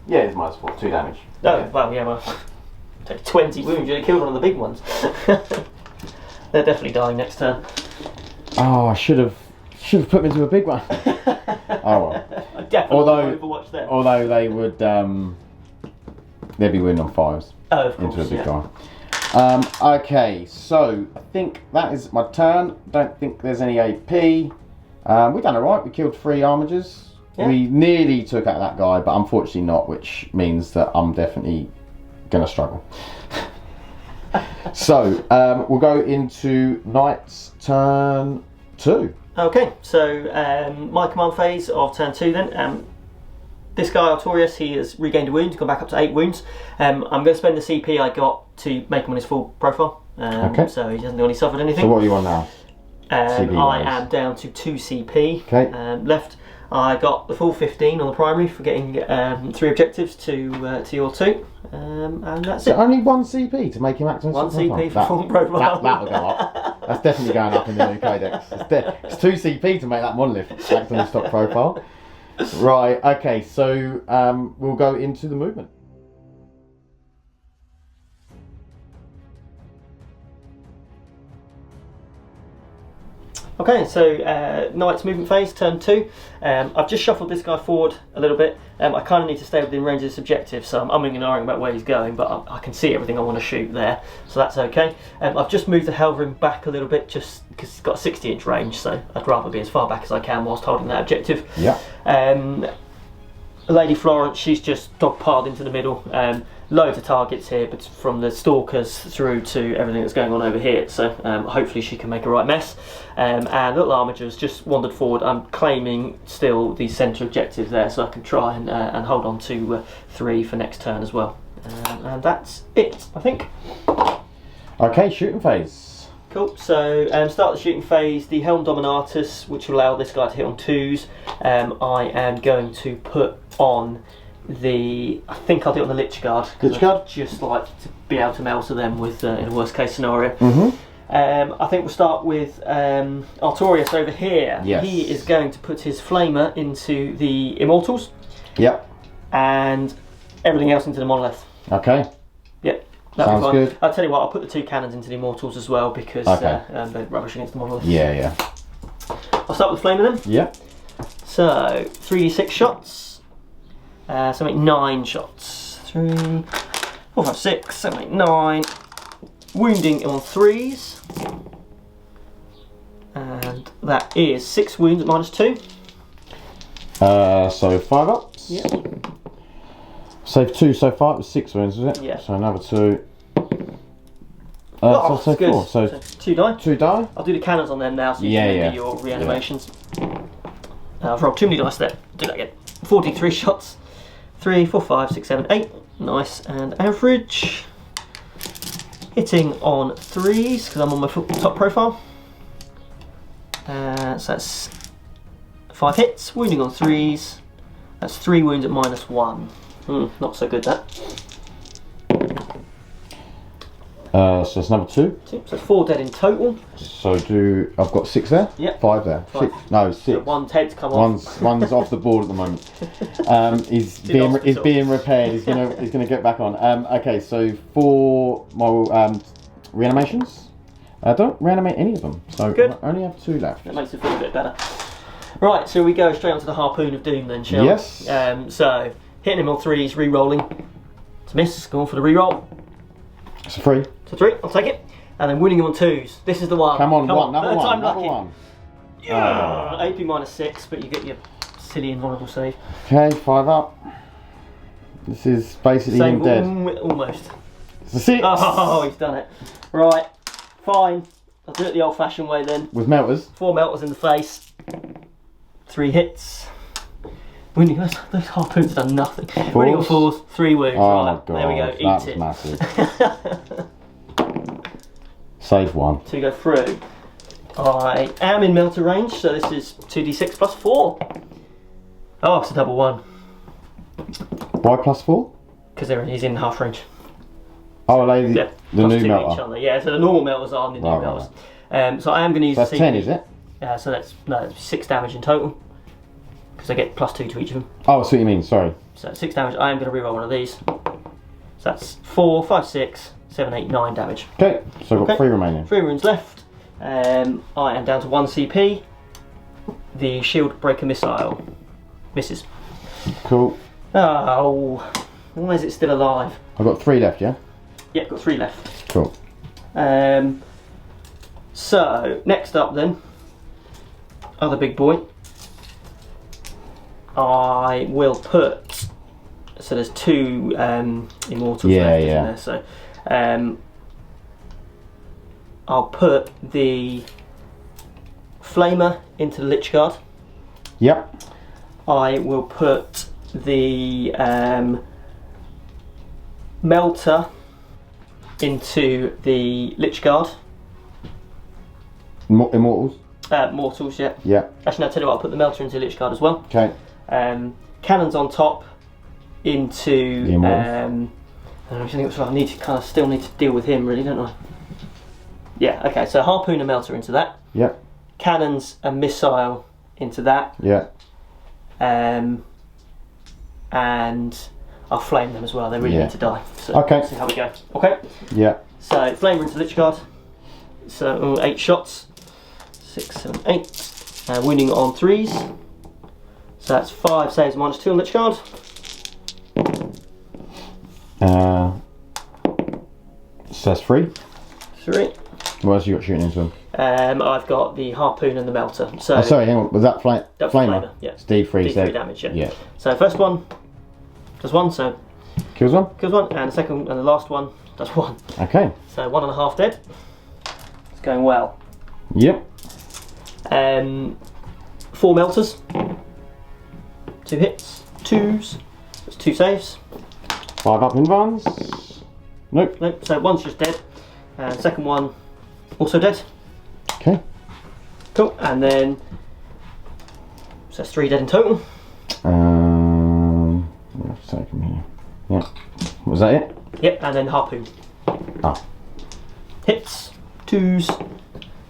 Yeah, it's -4. 2 damage. Oh, well, yeah, well. Take 20 wounds, you killed one of the big ones. They're definitely dying next turn. Oh, I should have put them into a big one. Oh well. I definitely Overwatch them. Although they would, they'd be winning on 5s. Oh, of course, into a big guy. Okay, so I think that is my turn. Don't think there's any AP. We done alright. We killed 3 armigers. Yeah. We nearly took out that guy, but unfortunately not, which means that I'm definitely gonna struggle. So we'll go into Knight's turn 2. Okay, so my command phase of turn 2 then. This guy, Artorias, he has regained a wound, gone back up to 8 wounds. I'm going to spend the CP I got to make him on his full profile. Okay. So he hasn't really suffered anything. So what are you on now? I am down to 2 CP Okay. left. I got the full 15 on the primary for getting 3 objectives to your 2. And that's So it. only 1 CP to make him act on 1 CP for full profile. That'll go up. That's definitely going up in the new codex. It's 2 CP to make that monolith act on the stock profile. Right, okay, so we'll go into the movement. Okay, so Knight's movement phase, turn 2. I've just shuffled this guy forward a little bit. I kind of need to stay within range of this objective, so I'm umming and ahhing about where he's going, but I can see everything I want to shoot there, so that's okay. I've just moved the Helverin back a little bit, just because he's got a 60-inch range, so I'd rather be as far back as I can whilst holding that objective. Yeah. Lady Florence, she's just dog-piled into the middle. Loads of targets here, but from the stalkers through to everything that's going on over here. So hopefully she can make a right mess. And little Armigers just wandered forward. I'm claiming still the centre objective there, so I can try and hold on to 3 for next turn as well. And that's it, I think. Okay, shooting phase. Cool, so start the shooting phase, the Helm Dominatus, which will allow this guy to hit on 2s. I am going to put on I think I'll do it on the Lich Guard. Lich Guard? I'd just like to be able to melter them with in a worst case scenario. Mm-hmm. I think we'll start with Artorias over here. Yes. He is going to put his Flamer into the Immortals. Yep. And everything else into the Monolith. Okay. Yep. Sounds good. I'll tell you what, I'll put the 2 cannons into the Immortals as well because they're rubbish against the Monolith. Yeah, yeah. I'll start with Flamer then. Yep. So, 3d6 shots. So make 9 shots. 3, 4, 5, 6, 7, 8, 9. Wounding on 3s. And that is 6 wounds at -2. So 5 ups. Yep. Save 2 so far. It was 6 wounds, was it? Yeah. So another 2. Oh, so good. 4. So 2 die. 2 die. I'll do the cannons on them now so you can do your reanimations. I've rolled too many dice there. Do that again. 43 shots. 3, 4, 5, 6, 7, 8. Nice and average. Hitting on 3s because I'm on my top profile. So that's 5 hits. Wounding on 3s. That's 3 wounds at -1. Not so good that. So that's number 2. So 4 dead in total. So I've got 6 there? Yep. 5 there. 6. No, 6. So one's head's come off. One's off the board at the moment. He's being repaired. He's gonna get back on. Okay, so for my reanimations, I don't reanimate any of them, so Good. I only have 2 left. That makes it feel a bit better. Right, so we go straight onto the Harpoon of Doom then, shall we? Yes. So hitting him on 3s, re-rolling. To miss, going for the re-roll. It's a 3. So 3, I'll take it. And then winning him on 2s. This is the one. Come on, Number number lucky. 1. Yeah. AP -6, but you get your silly invulnerable save. Okay, 5 up. This is basically him dead. Almost. It's a 6. Oh, he's done it. Right, fine. I'll do it the old-fashioned way then. With melters. 4 melters in the face. 3 hits. Wounding, those harpoons have done nothing. Wounding on 4s, 3 wounds. Oh right, my god, there we go. that Eat was it. massive. Save 1. To go through. I am in melter range, so this is 2d6 plus 4. Oh, it's a double 1. Why +4? Because he's in half range. Oh, lady, Yeah, the plus new 2 melter. each, aren't they? Yeah, so the normal melters are the new Right, melters. So I am going to use That's the 10, is it? So that's 6 damage in total. Because I get +2 to each of them. Oh, I see what you mean, sorry. So 6 damage. I am going to reroll one of these. So that's 4, 5, 6, 7, 8, 9 damage. Okay, so I've got 3 remaining. 3 runes left. I am down to 1 CP. The shield breaker missile misses. Cool. Oh, why is it still alive? I've got 3 left, yeah? Yep, got 3 left. Cool. So next up then, other big boy. I will put. So there's 2 immortals left, isn't there? So I'll put the Flamer into the Lich Guard. Yep. I will put the Melter into the Lich Guard. Immortals? Mortals, yeah. Yeah. Actually, no, I'll tell you what, I'll put the Melter into Lich Guard as well. Okay. Cannons on top into The Immortals. I think that's right. I need to still need to deal with him, really, don't I? Yeah. Okay. So harpoon and melter into that. Yeah. Cannons and missile into that. Yeah. And I'll flame them as well. They really need to die. So Okay. Let's see how we go. Okay. Yeah. So flamer into Lich Guard. So 8 shots. 6, 7, 8. Wounding on 3s. So that's 5 saves -2 on Lich Guard. So that's 3. 3. What else you got shooting into them? I've got the harpoon and the melter. So oh, sorry, hang on. Was that flamer? Flamer, yeah. It's D3. D3 damage, yeah. So first one does 1, so kills one. kills 1, and the second and the last one does 1. Okay. So 1.5 dead. It's going well. Yep. 4 melters. 2 hits. 2s. That's 2 saves. 5 up in runs. Nope. Nope. So one's just dead, and second one also dead. Okay. Cool. And then so that's 3 dead in total. Let's take him here. Yeah. Was that it? Yep. And then harpoon. Ah. Hits. 2s.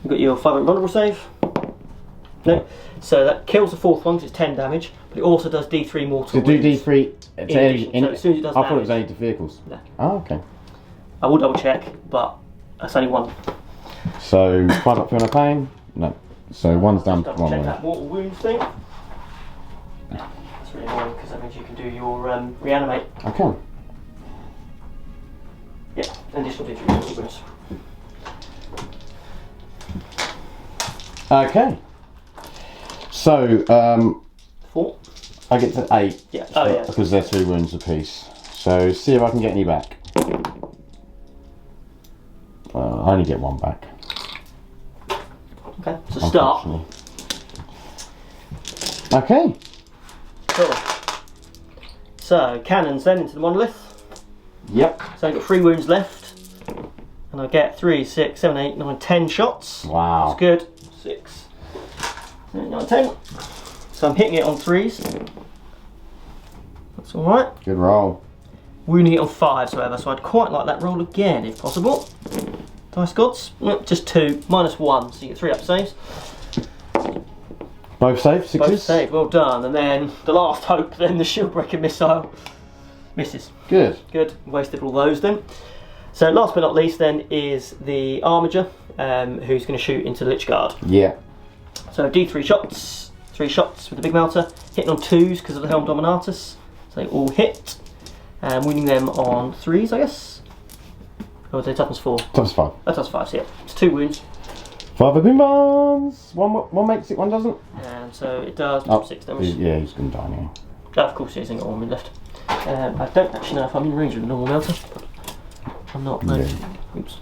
You've got your 5 vulnerable save. No. So that kills the fourth one because it's 10 damage, but it also does D3 mortal. To do wounds. D3. In addition, so as soon as it does I thought it was damage. only to vehicles. No. Oh, okay. I will double check, but that's only 1. So 5 up for a pain. No. So 1's done. Double 1 check away. that mortal wounds thing. That's really annoying because that means you can do your reanimate. Okay. Yeah, additional D3 mortal wounds. Okay. So 4. I get to 8. Yeah. Oh yeah. Because they're 2 wounds apiece. So see if I can get any back. I only get 1 back. Okay. So start. Okay. Cool. So cannons then into the monolith. Yep. So I've got 3 wounds left, and I get 3, 6, 7, 8, 9, 10 shots. Wow. That's good. 6, 7, 8, 9, 10. So I'm hitting it on 3s. That's all right. Good roll. Wounding it on 5s, however, so I'd quite like that roll again if possible. Dice gods, just 2, -1, so you get 3 up saves. Both save, 6s? Both saved, well done. And then the last hope, then the shield breaker missile misses. Good. Good, wasted all those then. So last but not least then is the Armiger, who's going to shoot into the Lich Guard. Yeah. So D3 shots, 3 shots with the big melter, hitting on 2s because of the Helm Dominatus. So they all hit, and wounding them on 3s, I guess. Or they toughness 4? Toughness 5. Oh, toughness 5, so yeah. It's 2 wounds. 5 of bombs. One makes it, 1 doesn't. And so it does 6 damage. Yeah, he's going to die anyway. Oh, of course, he hasn't got 1 wound left. I don't actually know if I'm in range of a normal melter, but I'm not. No. Yeah. Oops.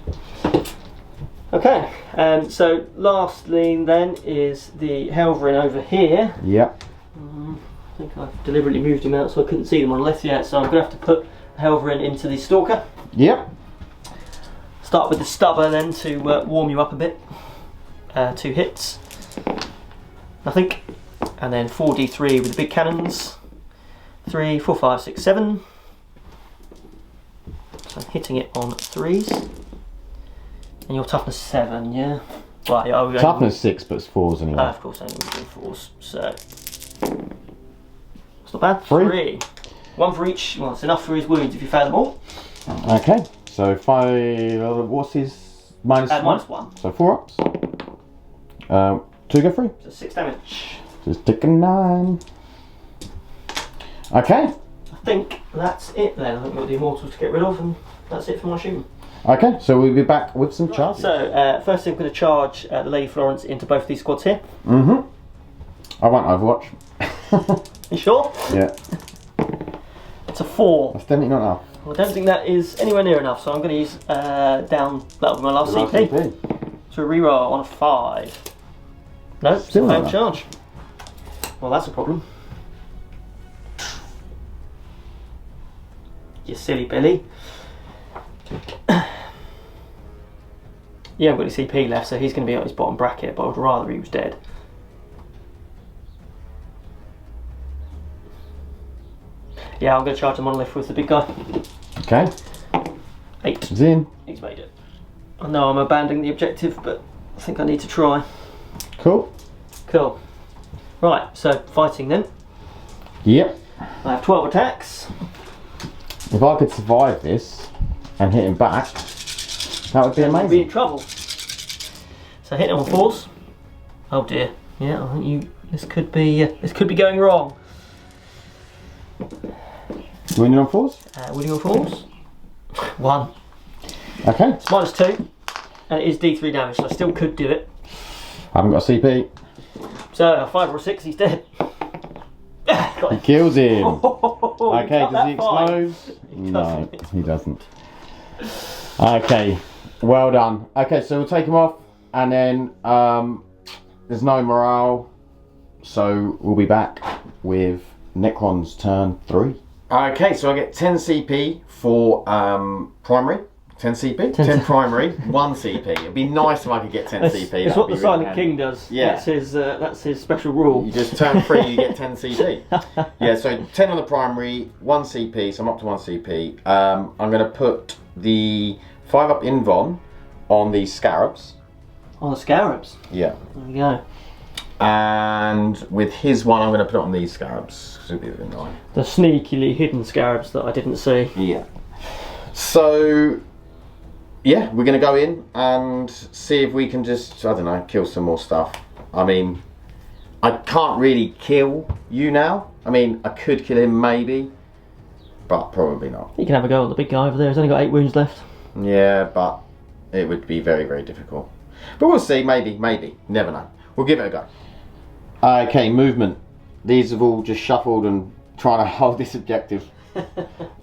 Okay, so lastly then is the Helverin over here. Yep. I think I've deliberately moved him out so I couldn't see the monolith yet, so I'm going to have to put Helverin into the Stalker. Yep. Start with the Stubber then to warm you up a bit. 2 hits. Nothing. And then 4d3 with the big cannons. 3, 4, 5, 6, 7. So I'm hitting it on 3s. And your toughness 7, yeah? Right, yeah, Toughness 6, but it's 4s anyway. Of course, only doing 4s. So it's not bad. 3. 1 for each. Well, it's enough for his wounds if you fail them all. Okay. So 5. What's his minus? -1. So 4 ups. 2 go free. So 6 damage. Just take a 9. Okay. I think that's it then. I think we've got the Immortals to get rid of, and that's it for my shooting. Okay, so we'll be back with some charges. So, first thing, I'm going to charge the Lady Florence into both these squads here. Mm-hmm. I want Overwatch. You sure? Yeah. It's a 4. That's definitely not enough. I don't think that is anywhere near enough, so I'm going to use down, that'll be my last CP. So a reroll on a 5. Nope, Still failed not charge. Well, that's a problem. You silly Billy. Yeah, I've got his CP left, so he's going to be at his bottom bracket, but I would rather he was dead. Yeah, I'm going to charge the Monolith with the big guy. Okay. 8. Zin. He's made it. I know I'm abandoning the objective, but I think I need to try. Cool. Cool. Right, so fighting then. Yep. I have 12 attacks. If I could survive this and hit him back, that would be I'd be in amazing. trouble. So hitting on 4s. Oh dear. Yeah, I think this could be going wrong. Winning on 4s? Winning on 4s. 1. Okay. It's -2, and it is D3 damage, so I still could do it. I haven't got a CP. So, a 5 or a 6, he's dead. He kills him. Oh, Okay, does he explode? No, he doesn't. Okay, well done. Okay, so we'll take him off, and then there's no morale, so we'll be back with Necrons turn 3. Okay, so I get 10 CP for primary. 10 CP? 10 primary, 1 CP. It'd be nice if I could get 10 CP. It's what the Silent King does. Yeah. That's his special rule. You just turn 3, you get 10 CP. Yeah, so 10 on the primary, 1 CP, so I'm up to 1 CP. I'm going to put the 5 up Invon on the Scarabs. On the Scarabs? Yeah. There we go. And with his one, I'm going to put it on these Scarabs. It'll be a bit annoying. The sneakily hidden Scarabs that I didn't see. Yeah. So, yeah, we're going to go in and see if we can just, I don't know, kill some more stuff. I mean, I can't really kill you now. I mean, I could kill him maybe, but probably not. You can have a go at the big guy over there. He's only got 8 wounds left. Yeah, but it would be very, very difficult. But we'll see, maybe. Never know. We'll give it a go. Okay, movement. These have all just shuffled and trying to hold this objective.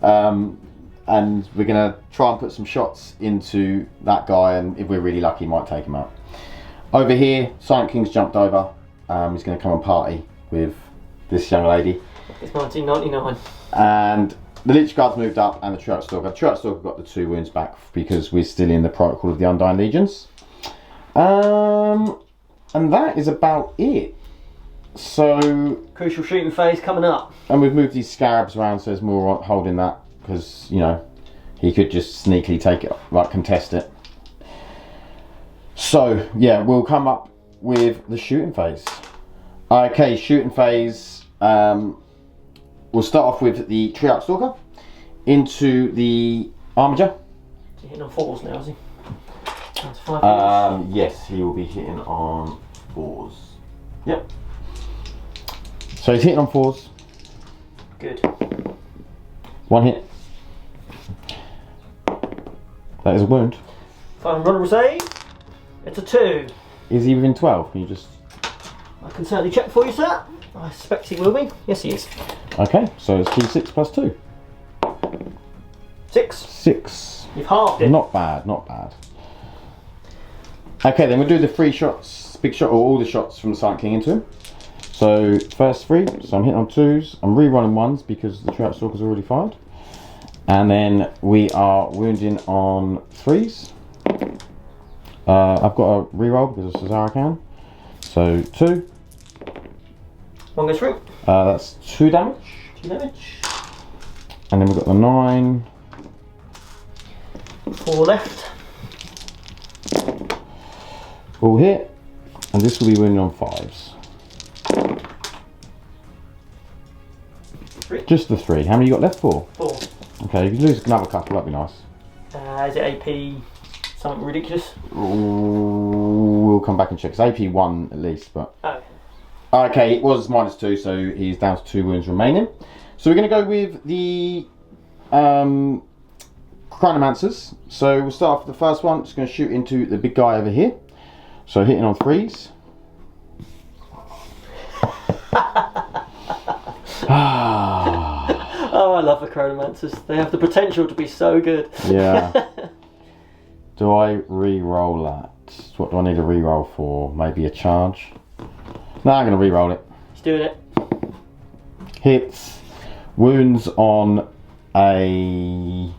And we're going to try and put some shots into that guy, and if we're really lucky, might take him out. Over here, Silent King's jumped over. He's going to come and party with this young lady. It's 1999. And the Lich Guard's moved up, and the Triarchal Stalker. The Triarchal Stalker got the 2 wounds back because we're still in the Protocol of the Undying Legions. And that is about it. So, crucial shooting phase coming up. And we've moved these Scarabs around, so there's more holding that, because, you know, he could just sneakily take it, like contest it. So, yeah, we'll come up with the shooting phase. Okay, shooting phase. We'll start off with the Triarchal Stalker into the Armiger. Is he hitting on 4s now, is he? That's 5 yes, he will be hitting on 4s. Yep. So he's hitting on 4s. Good. 1 hit. That is a wound. Final vulnerable save. It's a 2. Is he within 12? Can you just... I can certainly check for you, sir. I suspect he will be. Yes, he is. Okay, so it's D6 plus 2. 6. 6. You've halved it. Not bad, not bad. Okay, then we'll do the 3 shots, big shot, or all the shots from the Silent King into him. So, first 3, so I'm hitting on 2s. I'm re-rolling 1s because the Triarchal Stalker's already fired. And then we are wounding on 3s. I've got a re-roll because of Szarekhan. So, 2. 1 goes through. That's 2 damage. 2 damage. And then we've got the 9. 4 left. All hit. And this will be wounding on 5s. 3. Just the 3. How many you got left? 4? 4. Okay, if you lose another couple, that'd be nice. Is it AP something ridiculous? We'll come back and check. It's AP 1 at least, but... Oh. Okay, it was -2, so he's down to 2 wounds remaining. So we're going to go with the Chronomancers. So we'll start off with the first one. Just going to shoot into the big guy over here. So hitting on 3s. Oh, I love the Chronomancers. They have the potential to be so good. Yeah. Do I re-roll that? What do I need a re-roll for? Maybe a charge? No, I'm going to re-roll it. He's doing it. Hits. Wounds on a...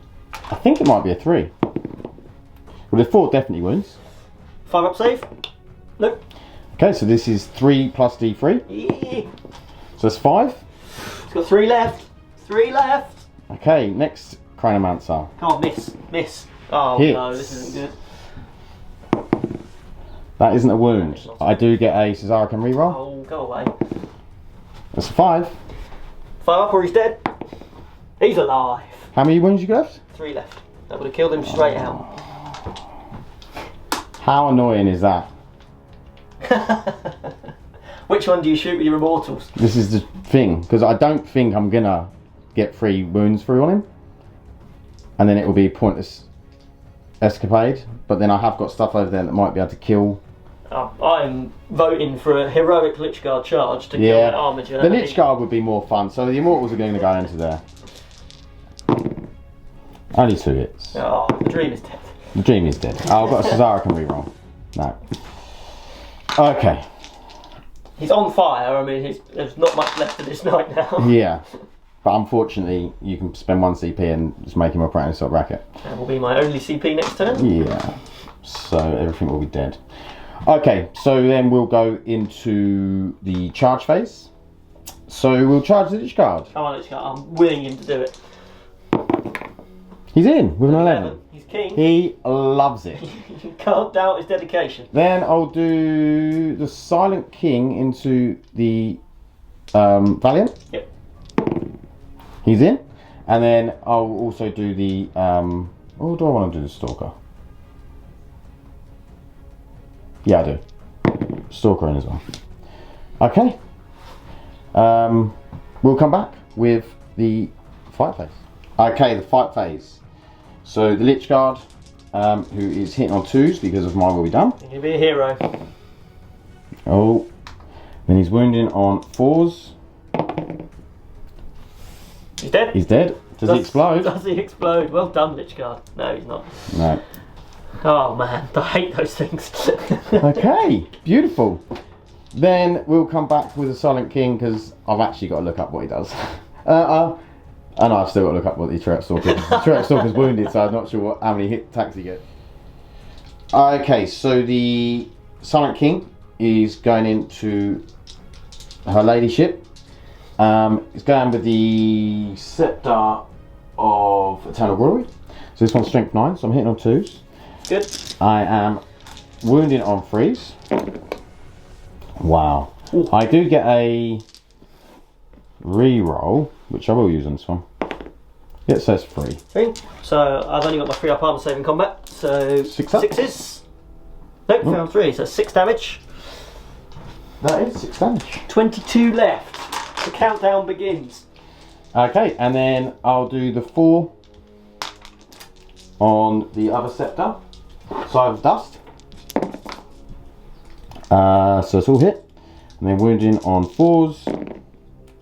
I think it might be a 3. Well, the 4 definitely wounds. 5 up save. Nope. Okay, so this is 3 plus D3. Yeah. So that's 5. He's got 3 left. 3 left. Okay, next Chronomancer. Come on, miss. Oh Hits. no, this isn't good. That isn't a wound. I do get a Szarekhan reroll. Oh, go away. That's a 5. 5 up or he's dead. He's alive. How many wounds you got left? 3 left. That would have killed him straight out. How annoying is that? Which one do you shoot with your immortals? This is the thing, because I don't think I'm gonna get 3 wounds through on him, and then it will be a pointless escapade. But then I have got stuff over there that might be able to kill I'm voting for a heroic Lich Guard charge to kill that Armiger. The Lich Guard would be more fun, so the Immortals are going to go into there. Only 2 hits. Oh, the dream is dead. The dream is dead. Oh, I've got a Szarekhan reroll. No. Okay. He's on fire. I mean, there's not much left of this night now. Yeah. But unfortunately, you can spend 1 CP and just make him a Praetor Assault Bracket. That will be my only CP next turn. Yeah. So everything will be dead. Okay, so then we'll go into the charge phase. So we'll charge the Lich Guard. Come on, Lich Guard. I'm willing him to do it. He's in with an 11. He's keen. He loves it. You can't doubt his dedication. Then I'll do the Silent King into the Valiant. Yep. He's in. And then I'll also do the... oh, do I want to do the Stalker? Yeah, I do. Stalker in as well. Okay. We'll come back with the fight phase. Okay, the fight phase. So the Lich Guard, who is hitting on 2s because of my will be done. You'll be a hero. Oh. Then he's wounding on 4s. He's dead. He's dead. Does he explode? Does he explode? Well done, Lich Guard. No, he's not. No. Oh man, I hate those things. Okay, beautiful. Then we'll come back with the Silent King because I've actually got to look up what he does. And I've still got to look up what the Triarchal Stalker is. The Triarchal Stalker's wounded, so I'm not sure how many hit attacks he gets. Okay, so the Silent King is going into her ladyship. It's going with the Scepter of Eternal Glory. So this one's strength 9, so I'm hitting on 2s. Good. I am wounding on 3s. Wow. Ooh. I do get a re-roll, which I will use on this one. It says 3. 3. So I've only got my 3 up armor save in combat, so 6 up. 6s. Nope, found 3, so 6 damage. That is 6 damage. 22 left. The countdown begins. Okay, and then I'll do the 4 on the other Scepter. Side of Dust. So it's all hit. And then wounding on 4s.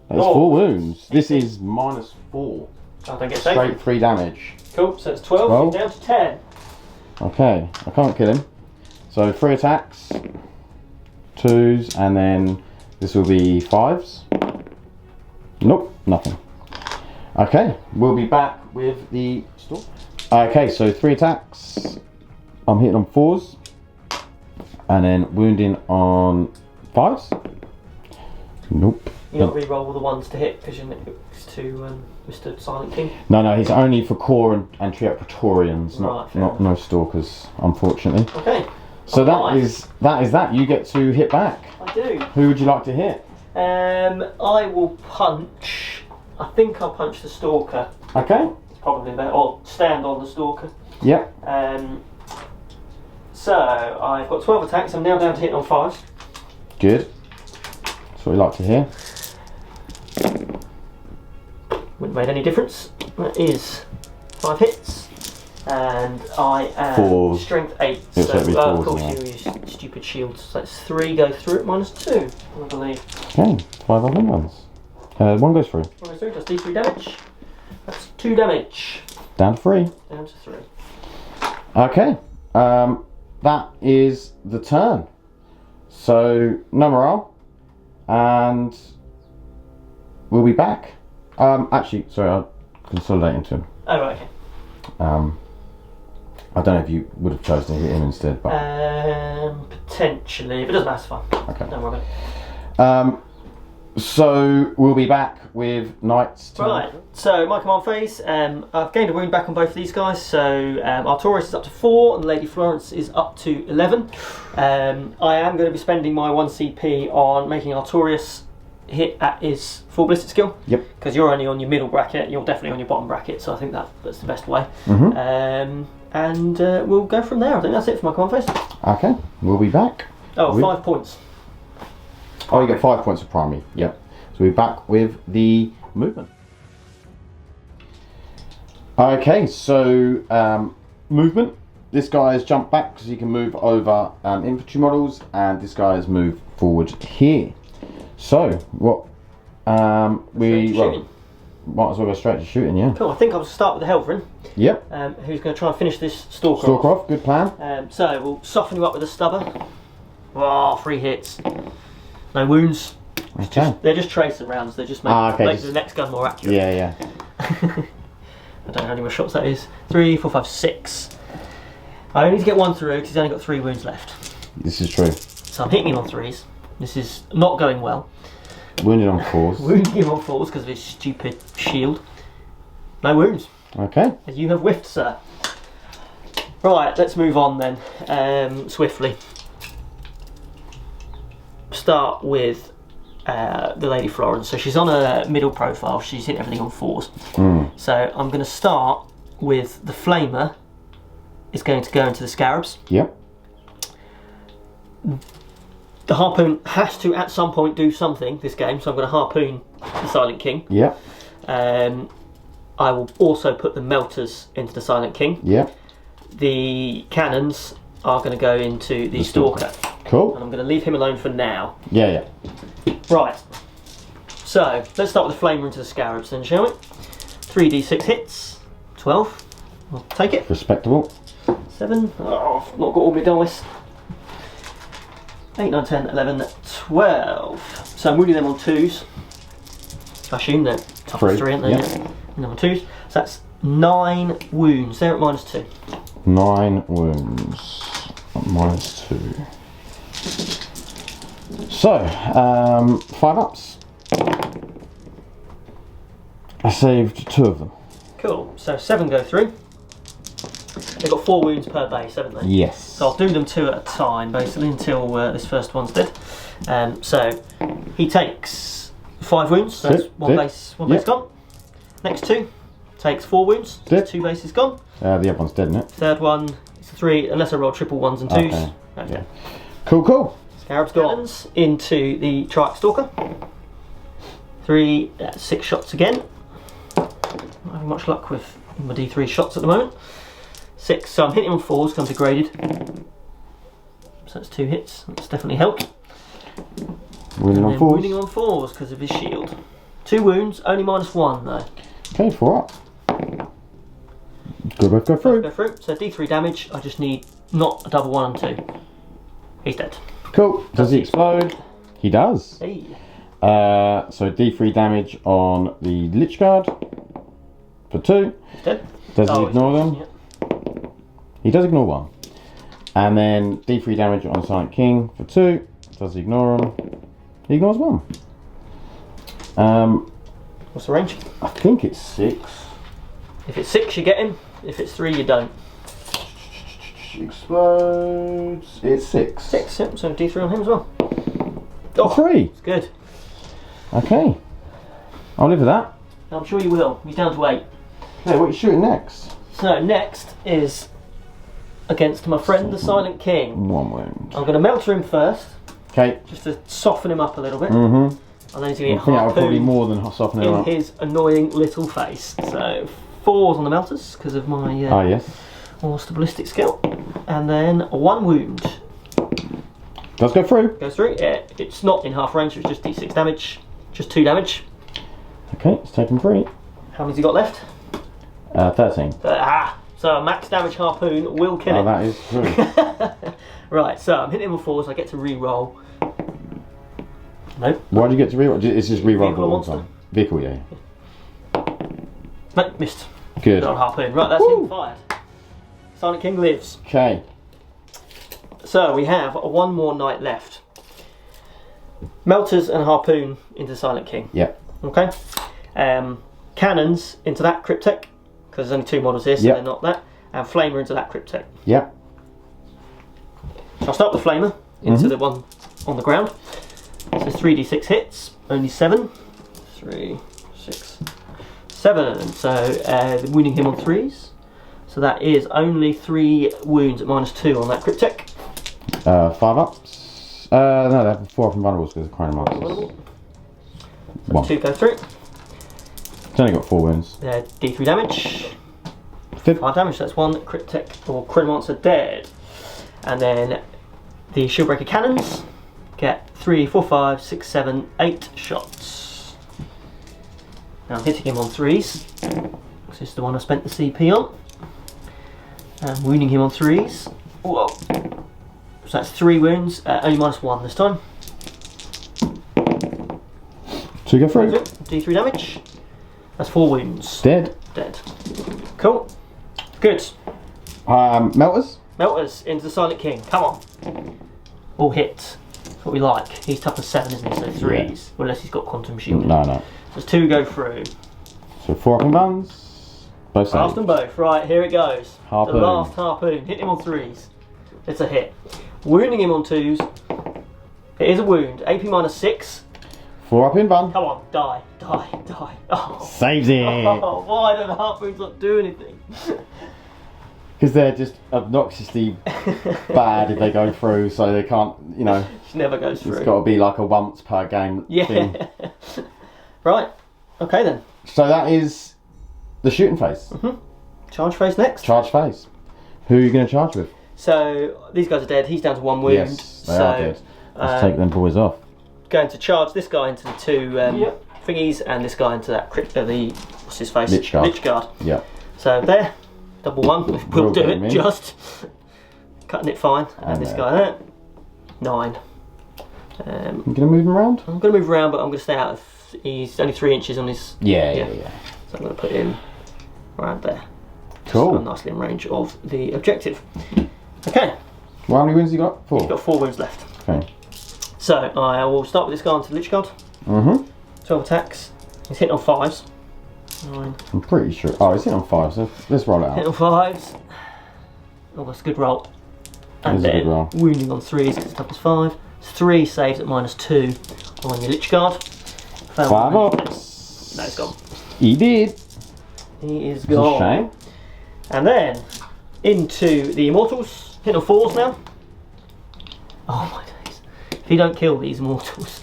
That's 4 wounds. This is -4. I don't get Straight safe. 3 damage. Cool, so it's 12. Down to 10. Okay, I can't kill him. So 3 attacks, 2s, and then this will be 5s. Nope, nothing. Okay, we'll be back with the store. Okay, so 3 attacks. I'm hitting on 4s, and then wounding on 5s. Nope. You don't re-roll all the ones to hit because you're next to Mr. Silent King. No, he's only for core and Triarch Praetorians, Right, not no stalkers, unfortunately. Okay. So that is that. You get to hit back. I do. Who would you like to hit? I will punch. I think I'll punch the Stalker. Okay. It's probably better. Or stand on the Stalker. Yep. So I've got 12 attacks. I'm now down to hitting on 5s. Good. That's what we like to hear. Wouldn't make any difference. That is 5 hits. And I am 4. strength 8. Yes, So, that'd be of 4s, course, yeah. you use stupid shields. So that's 3 go through at -2, I believe. Okay, 5 other ones. 1 goes through. 1 goes through, does D3 damage. That's 2 damage. Down to 3. Down to 3. Okay. That is the turn. So no morale, and we'll be back. Actually, sorry, I'll consolidate into him. Oh right, okay. I don't know if you would have chosen to hit him instead, but potentially, but it doesn't matter. It's fine. okay. Don't worry about it. So we'll be back with Knights. Right, so my command phase, I've gained a wound back on both of these guys, so Artorias is up to 4 and Lady Florence is up to 11. I am going to be spending my 1 CP on making Artorias hit at his full ballistic skill. Yep. Because you're only on your middle bracket, you're definitely on your bottom bracket, so I think that's the best way. Mm-hmm. And we'll go from there. I think that's it for my command phase. Okay, we'll be back. Oh, 5 points. Oh, you get 5 points of primary. Yep. So we're back with the movement. Okay, so movement. this guy has jumped back because he can move over infantry models, and this guy has moved forward here. So what might as well go straight to shooting, yeah. Cool. I think I'll start with the Helverin. Yep. Who's going to try and finish this Stalker Stalker off. off, good plan. So we'll soften you up with a stubber. Oh, 3 hits. No wounds. Okay. They're just tracer rounds. They just make, make the next gun more accurate. Yeah, yeah. I don't know how many more shots that is. 3, 4, 5, 6. I only need to get 1 through because he's only got 3 wounds left. This is true. So I'm hitting him on 3s. This is not going well. Wounded on 4s. Wounding him on 4s because of his stupid shield. No wounds. Okay. You have whiffed, sir. Right, let's move on then, swiftly. Start with the Lady Florence. So she's on a middle profile, she's hit everything on 4s. So I'm going to start with the Flamer. Is going to go into the Scarabs. Yep. The Harpoon has to at some point do something this game, so I'm going to Harpoon the Silent King. Yep. I will also put the Melters into the Silent King. Yep. The Cannons are going to go into the Stalker. Cool. And I'm going to leave him alone for now. Yeah, yeah. Right. So, let's start with the Flamer into the Scarabs then, shall we? 3d6 hits. 12. I'll take it. Respectable. 7. Oh, I've not got all my dice. 8, 9, 10, 11, 12. So I'm wounding them on 2s. I assume they're tough 3, aren't they? Yep. Yeah. And on 2s. So that's 9 wounds. They're at -2. 9 wounds. -2. So, 5 ups. I saved 2 of them. Cool. So 7 go through. They've got 4 wounds per base, haven't they? Yes. So I'll do them 2 at a time, basically, until this first one's dead. So he takes 5 wounds. So that's one base gone. Next 2 takes 4 wounds. Dead. 2 bases gone. The other one's dead, isn't it? Third one is 3, unless I roll triple 1s and 2s. Okay. Okay. Yeah. Cool, cool. Scarabs gone. Into the Triarchal Stalker. 3, 6 shots again. Not having much luck with my D3 shots at the moment. 6, so I'm hitting on 4s, comes degraded. So that's 2 hits, that's definitely helped. Wounding on 4s. Wounding on 4s because of his shield. 2 wounds, only -1 though. Okay, 4 up. Good, both go through. Go through. So D3 damage, I just need not a double 1 and 2. He's dead. Cool. Does he explode? He does. Hey. So D3 damage on the Lich Guard for 2. He's dead. Does he ignore them? Yeah. He does ignore 1. And then D3 damage on Silent King for 2. Does he ignore them? He ignores 1. What's the range? I think it's 6. If it's 6, you get him. If it's 3, you don't. Explodes. It's 6. 6, yep, so D3 on him as well. Oh, 3. It's good. Okay. I'll live with that. I'm sure you will. He's down to 8. Okay, what are you shooting next? So next is against my friend the Silent King. 1 wound. I'm going to Melter him first, Okay. just to soften him up a little bit. Mm-hmm. And then he's I going think to that get would probably harpooned more than softening him in up. his annoying little face. So 4s on the Melters because of my yes. Monster Ballistic skill. And then 1 wound. Does go through. Goes through. Yeah, it's not in half range, so it's just D6 damage. Just 2 damage. Okay, it's taken 3. How many's he got left? 13. So a max damage harpoon will kill him. That is true. Right, so I'm hitting him with 4s, I get to re-roll. Nope. Why do you get to reroll? It's just reroll Vehicle or all the monster? time. Vehicle, yeah. Nope, missed. Good. Not a harpoon. Right, that's him fired. Silent King lives. Okay. So we have 1 more knight left. Melters and harpoon into Silent King. Yep. Okay. Cannons into that cryptek, because there's only 2 models here, so Yep. they're not that. And Flamer into that cryptek. Yep. So I'll start with the Flamer into the one on the ground. So 3d6 hits, only 7. 3, 6, 7. So wounding him on 3s. So that is only 3 wounds at -2 on that cryptek. 5 ups. No, they have 4 up and vulnerables because of Crying Monsters. So 2 go through. It's only got 4 wounds. D3 damage. Dead. 5 damage, so that's 1 crit tech or crit monster dead. And then the Shieldbreaker cannons get 3, 4, 5, 6, 7, 8 shots. Now I'm hitting him on 3s. This is the one I spent the CP on. And wounding him on 3s. Whoa. So that's 3 wounds, only -1 this time. So you go through. D3 damage. That's 4 wounds. Dead. Dead. Cool. Good. Melters. Melters into the Silent King. Come on. All hits. That's what we like. He's toughness 7, isn't he? So 3s. Yeah. Unless he's got Quantum Shield. No. There's 2 go through. So 4 up and guns. Both sides. Last them both. Right, here it goes. Harpoon. The last harpoon. Hit him on 3s. It's a hit. Wounding him on 2s. It is a wound. AP -6. 4 up in bun. Come on, die. Oh. Saves it. Oh, why don't the harpoons not do anything? Because they're just obnoxiously bad if they go through, so they can't, you know. She never goes through. It's got to be like a once per game thing. Right. Okay then. So that is the shooting phase. Charge phase next. Charge phase. Who are you going to charge with? So these guys are dead. He's down to 1 wound. Yes, they are dead. Let's take them boys off. Going to charge this guy into the 2 thingies, and this guy into that the what's his face? Lich Guard. Lich Guard. Yeah. So there, double 1. We'll do it. Me. Just cutting it fine. And this guy there, 9. You going to move him around? I'm going to move around, but I'm going to stay out of. He's only 3 inches on his. Yeah. So I'm going to put him right there. Cool. So nicely in range of the objective. Okay. Well, how many wins you got? 4. He's got 4 wounds left. Okay. So I will start with this guy onto the Lich Guard. 12 attacks. He's hitting on 5s. 9. I'm pretty sure. Oh, he's hitting on 5, so let's roll it out. Hitting on 5s. Oh, that's a good roll. And That is a then good roll. wounding on 3s because it's toughness 5. 3 saves at -2 on your Lich Guard. 5 ups. No, he's gone. He did. He is It's a gone. shame. And then into the Immortals. Hitting on 4s now. Oh my days. If you don't kill these Immortals.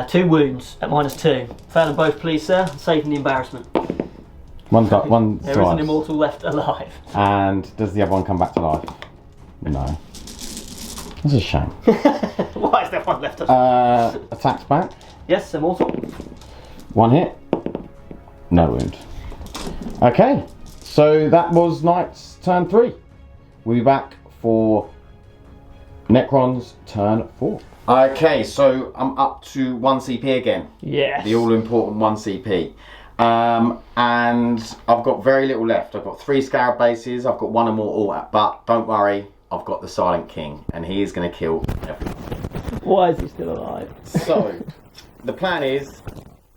2 wounds at -2. Fail them both, please, sir. Saving the embarrassment. One There is an slice. Immortal left alive. And does the other one come back to life? No. That's a shame. Why is there one left alive? Attacks back. Yes, Immortal. 1 hit. No wound. Okay. So that was Knight's turn 3. We'll be back for Necrons turn 4. Okay, so I'm up to 1 CP again. Yes. The all-important 1 CP. And I've got very little left. I've got 3 Scarab bases, I've got 1 Immortal, but don't worry, I've got the Silent King, and he is going to kill everyone. Why is he still alive? So, the plan is,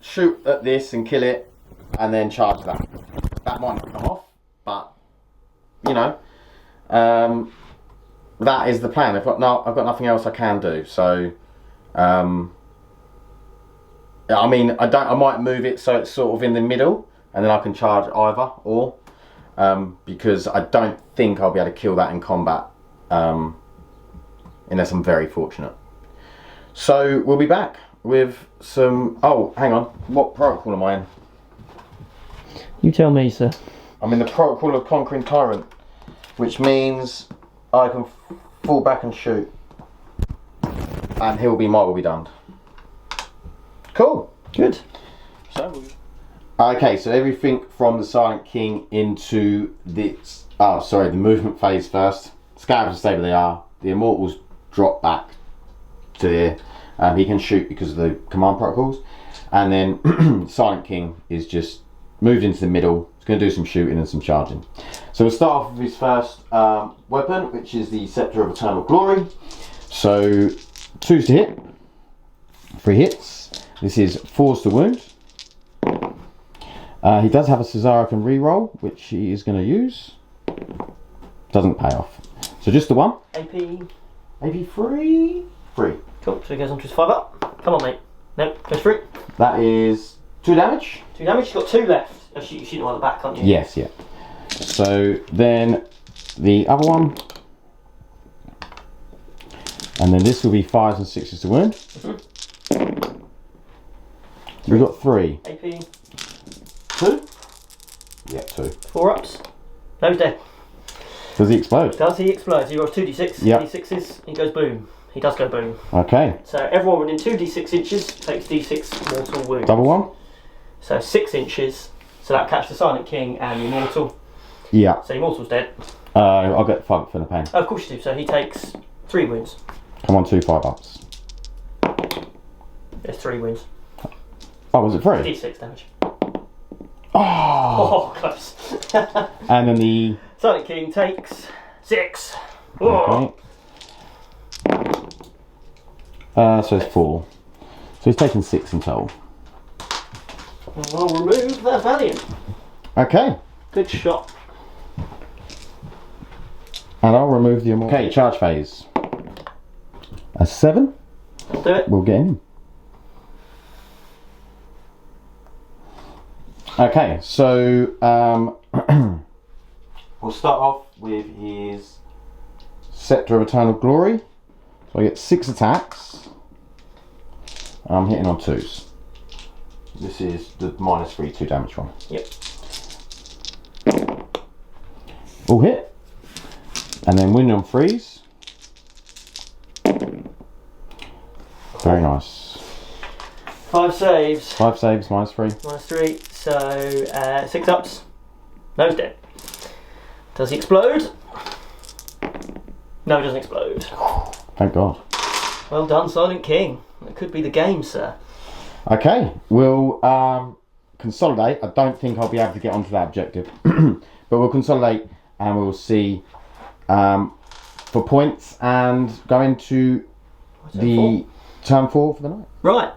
shoot at this and kill it, and then charge that. That might not come off, but, you know, that is the plan. I've got nothing else I can do, so, I mean, I might move it so it's sort of in the middle, and then I can charge either, or, because I don't think I'll be able to kill that in combat, unless I'm very fortunate. So, we'll be back with some, oh, hang on, what protocol am I in? You tell me, sir. I'm in the protocol of Conquering Tyrant, which means I can fall back and shoot, and he'll be my will be done. Cool. Good. Okay, so everything from the Silent King into this, the movement phase first. Scarabs will stay where they are. The Immortals drop back to there. He can shoot because of the command protocols. And then Silent King is just moved into the middle. He's going to do some shooting and some charging. So we'll start off with his first weapon, which is the Scepter of Eternal Glory. So 2s to hit, 3 hits. This is 4s to wound. He does have a Szarekhan reroll, which he is going to use. Doesn't pay off. So just the 1. AP. Maybe 3? 3. Cool, so he goes on to his 5 up. Come on, mate. Nope, goes through. That is 2 damage. 2 damage, you've got 2 left. Oh, you're shooting on the back, aren't you? Yes, yeah. So then the other one. And then this will be 5s and 6s to wound. We've got 3. AP. 2? Yeah, 2. 4 ups. No, he's dead. Does he explode? Does he explode? He rolls 2d6, Yep. d6s, he goes boom. He does go boom. Okay. So everyone within 2d6 inches takes d6 mortal wounds. Double one? So 6 inches, so that catches the Silent King and the Immortal. Yeah. So Immortal's dead. I'll get 5 for the pain. Oh, of course you do, so he takes 3 wounds. Come on, 2 5-ups. There's 3 wounds. Oh, was it 3? D6 damage. Oh! Oh, close. And then the... Silent King takes 6. Okay. So it's 4. So he's taken 6 in total. I'll remove that Valiant. Okay. Good shot. And I'll remove the Immortal. Okay, charge phase. A 7. I'll do it. We'll get him. Okay, so we'll start off with his Scepter of Eternal Glory. So I get 6 attacks. I'm hitting on 2s. This is the -3 2 damage one. Yep. All hit. And then win on 3s. Very nice. 5 saves. 5 saves, -3. -3, so 6 ups. No, he's dead. Does he explode? No, he doesn't explode. Thank God. Well done, Silent King. That could be the game, sir. Okay, we'll consolidate. I don't think I'll be able to get onto that objective, but we'll consolidate and we'll see for points and go into the turn 4 for the night. Right,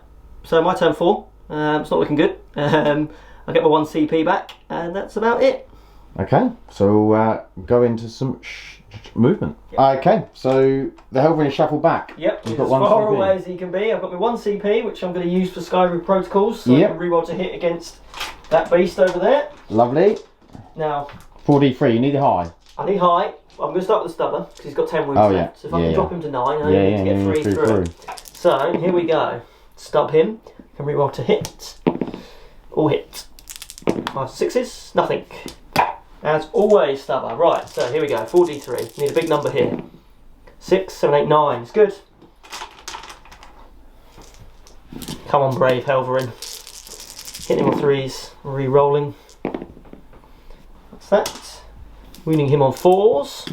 so my turn 4. It's not looking good. I get my 1 CP back, and that's about it. Okay, so we'll go into some movement. Yep. Okay, so the Helverin is shuffled back. Yep, We've he's got as 1 far CP. away as he can be. I've got my 1 CP, which I'm going to use for Skyrim Protocols, so Yep. I can reroll to hit against that beast over there. Lovely. Now, 4d3, you need it high. I need high. I'm going to start with the stubber, because he's got 10 wounds Oh, left. yeah. So if I can Yeah, drop yeah. him to 9, I Yeah, only need yeah, to get yeah, 3 through. So, here we go. Stub him. Can reroll to hit. All hit. 5 6s, nothing. As always, stubber. Right, so here we go. 4d3. Need a big number here. 6, 7, 8, 9. It's good. Come on, brave Helverin. Hitting him on 3s. Re-rolling. What's that? Wounding him on 4s.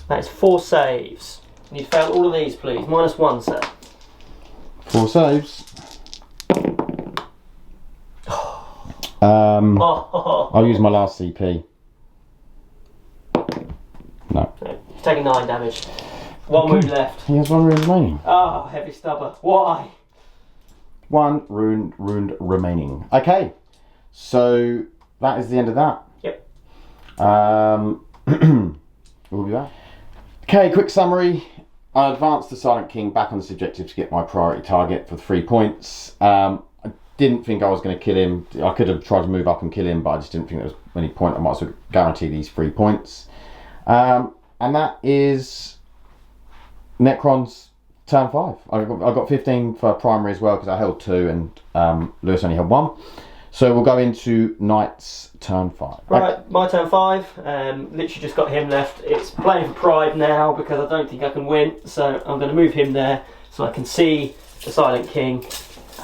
That is 4 saves. You need to fail all of these, please. -1, sir. 4 saves. I'll use my last CP. No. He's taking 9 damage. 1 wound left. He has 1 rune remaining. Oh, heavy stubber. Why? 1 rune remaining. Okay, so that is the end of that. Yep. We'll be back. Okay, quick summary. I advanced the Silent King back on this objective to get my priority target for 3 points. I didn't think I was going to kill him. I could have tried to move up and kill him, but I just didn't think there was any point. I might as well guarantee these 3 points. And that is Necrons turn 5. I got 15 for primary as well because I held 2 and Lewis only held 1. So we'll go into Knights turn 5. Right, my turn 5. Literally just got him left. It's playing for pride now because I don't think I can win. So I'm going to move him there so I can see the Silent King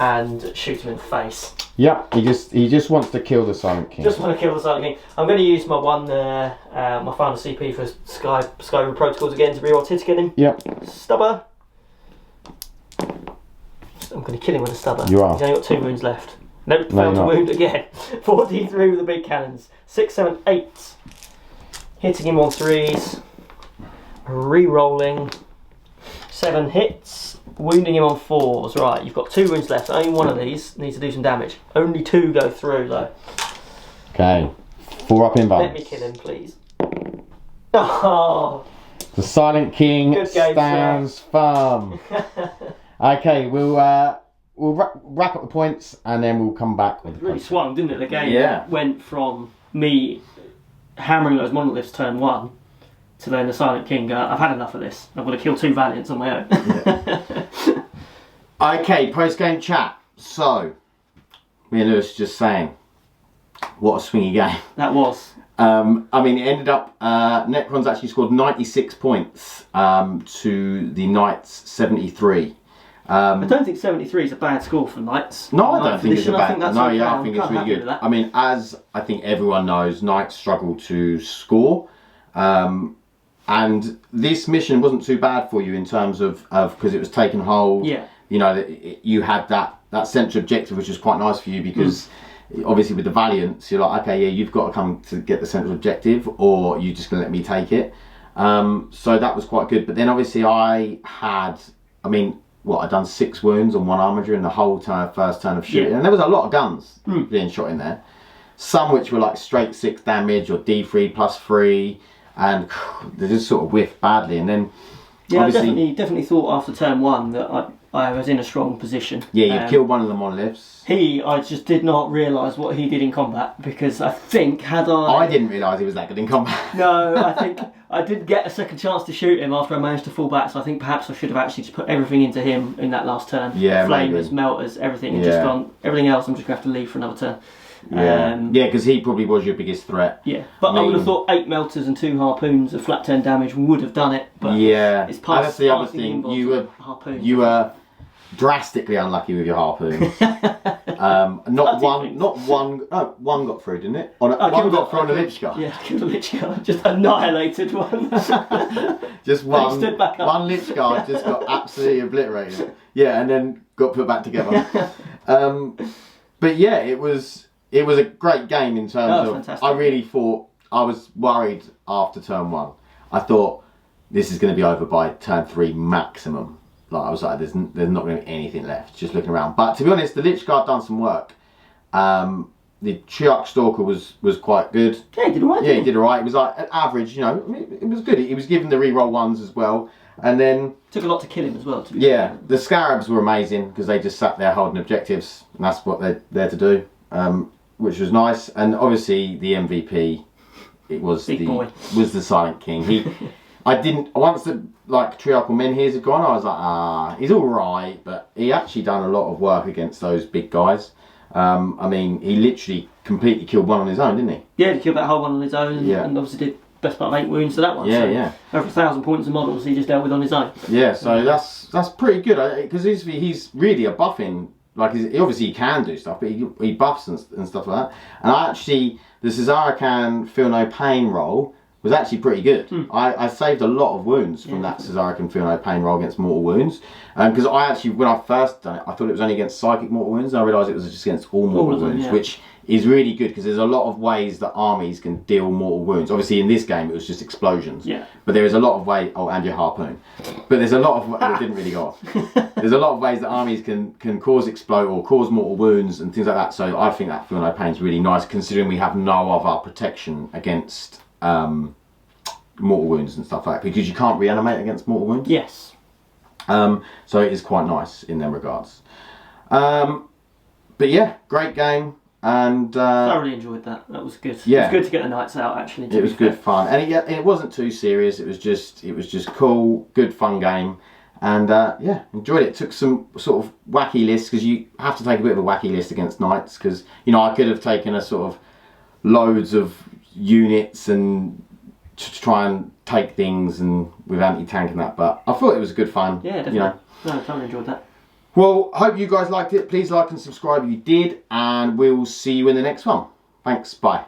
and shoot him in the face. Yeah, he just wants to kill the Silent King. Just want to kill the Silent King. I'm going to use my my final CP for Skyrim Protocols again to reroll hit again him. Yep. Stubber. I'm going to kill him with a stubber. You are. He's only got 2 wounds left. Nope, No, failed to you're not. wound again. 43 with the big cannons. 6, 7, 8. Hitting him on 3s. Re-rolling. 7 hits. Wounding him on 4s. Right, you've got 2 wounds left. Only one of these needs to do some damage. Only 2 go through though. Okay. 4 up in bones. Let me kill him, please. Oh, The Silent King Good game, stands firm. Okay, we'll wrap up the points and then we'll come back with it the really points. swung, didn't it? The game Yeah. went from me hammering those monoliths turn 1 to then the Silent King going, I've had enough of this. I've got to kill 2 Valiants on my own. Okay, post-game chat. So, me and Lewis just saying, What a swingy game. That was. I mean, it ended up, Necrons actually scored 96 points to the Knights 73. I don't think 73 is a bad score for Knights. No, I don't think it's a bad. No, okay. yeah, I think it's really good. I mean, as I think everyone knows, Knights struggle to score, and this mission wasn't too bad for you in terms of because it was taking hold. Yeah. You know, you had that central objective, which was quite nice for you because. Obviously with the Valiants, you're like, okay, yeah, you've got to come to get the central objective, or you're just going to let me take it. So that was quite good. But then obviously I'd done 6 wounds on one armiger in the whole first turn of shooting. And there was a lot of guns being shot in there. Some which were like straight 6 damage or D3 +3, and they just sort of whiffed badly. And then I definitely thought after turn 1 that I was in a strong position. Yeah, you killed one of the monoliths. I just did not realise what he did in combat, because I think I didn't realise he was that good in combat. No, I think I did get a second chance to shoot him after I managed to fall back, so I think perhaps I should have actually just put everything into him in that last turn. Yeah, Flamers, melters, everything, and just gone, everything else I'm just going to have to leave for another turn. Yeah, because he probably was your biggest threat. Yeah, but I would have thought 8 melters and 2 harpoons of flat 10 damage would have done it. But yeah, it's past, that's the other thing. You were drastically unlucky with your harpoon. One got through, didn't it? One got through on a Lich Guard. Yeah, I killed a Lich Guard, just annihilated one. Just one. Stood back up. One Lich Guard just got absolutely obliterated. Yeah, and then got put back together. But yeah, it was a great game in terms of. Fantastic. I really thought I was worried after turn 1. I thought this is going to be over by turn 3 maximum. Like I was like, there's not going to be anything left. Just looking around, but to be honest, the Lich Guard done some work. The Triarchal Stalker was quite good. Yeah, he did alright. Yeah, he did alright. It was like an average, you know. It was good. He was given the reroll 1s as well, and then took a lot to kill him as well. To be fair. The Scarabs were amazing because they just sat there holding objectives, and that's what they're there to do, which was nice. And obviously the MVP, it was the Silent King. Once the Triarchal Menhirs had gone, I was like, he's all right, but he actually done a lot of work against those big guys. I mean, he literally completely killed one on his own, didn't he? Yeah, he killed that whole one on his own, and obviously did best part of 8 wounds to that one. Yeah, so over 1,000 points of models he just dealt with on his own. Yeah, so that's pretty good because he's really a buffing. Like obviously he can do stuff, but he buffs and stuff like that. And the Szarekhan Feel No Pain roll was actually pretty good. I saved a lot of wounds from that Szarekhan Feel No Pain roll against mortal wounds. Because when I first done it, I thought it was only against psychic mortal wounds, and I realised it was just against all mortal wounds, which is really good because there's a lot of ways that armies can deal mortal wounds. Obviously in this game it was just explosions. Yeah. But there is a lot of ways, and your harpoon. But there's a lot of, it didn't really go off. There's a lot of ways that armies can cause explode or cause mortal wounds and things like that. So I think that Feel No Pain is really nice considering we have no other protection against mortal wounds and stuff like that, because you can't reanimate against mortal wounds. Yes. So it is quite nice in them regards. But yeah, great game, and thoroughly enjoyed that. That was good. Yeah, it was good to get the Knights out actually. It was good fun, and it wasn't too serious. It was just cool, good fun game, and yeah, enjoyed it. Took some sort of wacky lists because you have to take a bit of a wacky list against Knights because I could have taken a sort of loads of units and to try and take things and with anti-tank and that, but I thought it was good fun. Yeah, definitely. No, I totally enjoyed that. Well, hope you guys liked it. Please like and subscribe if you did, and we'll see you in the next one. Thanks, bye.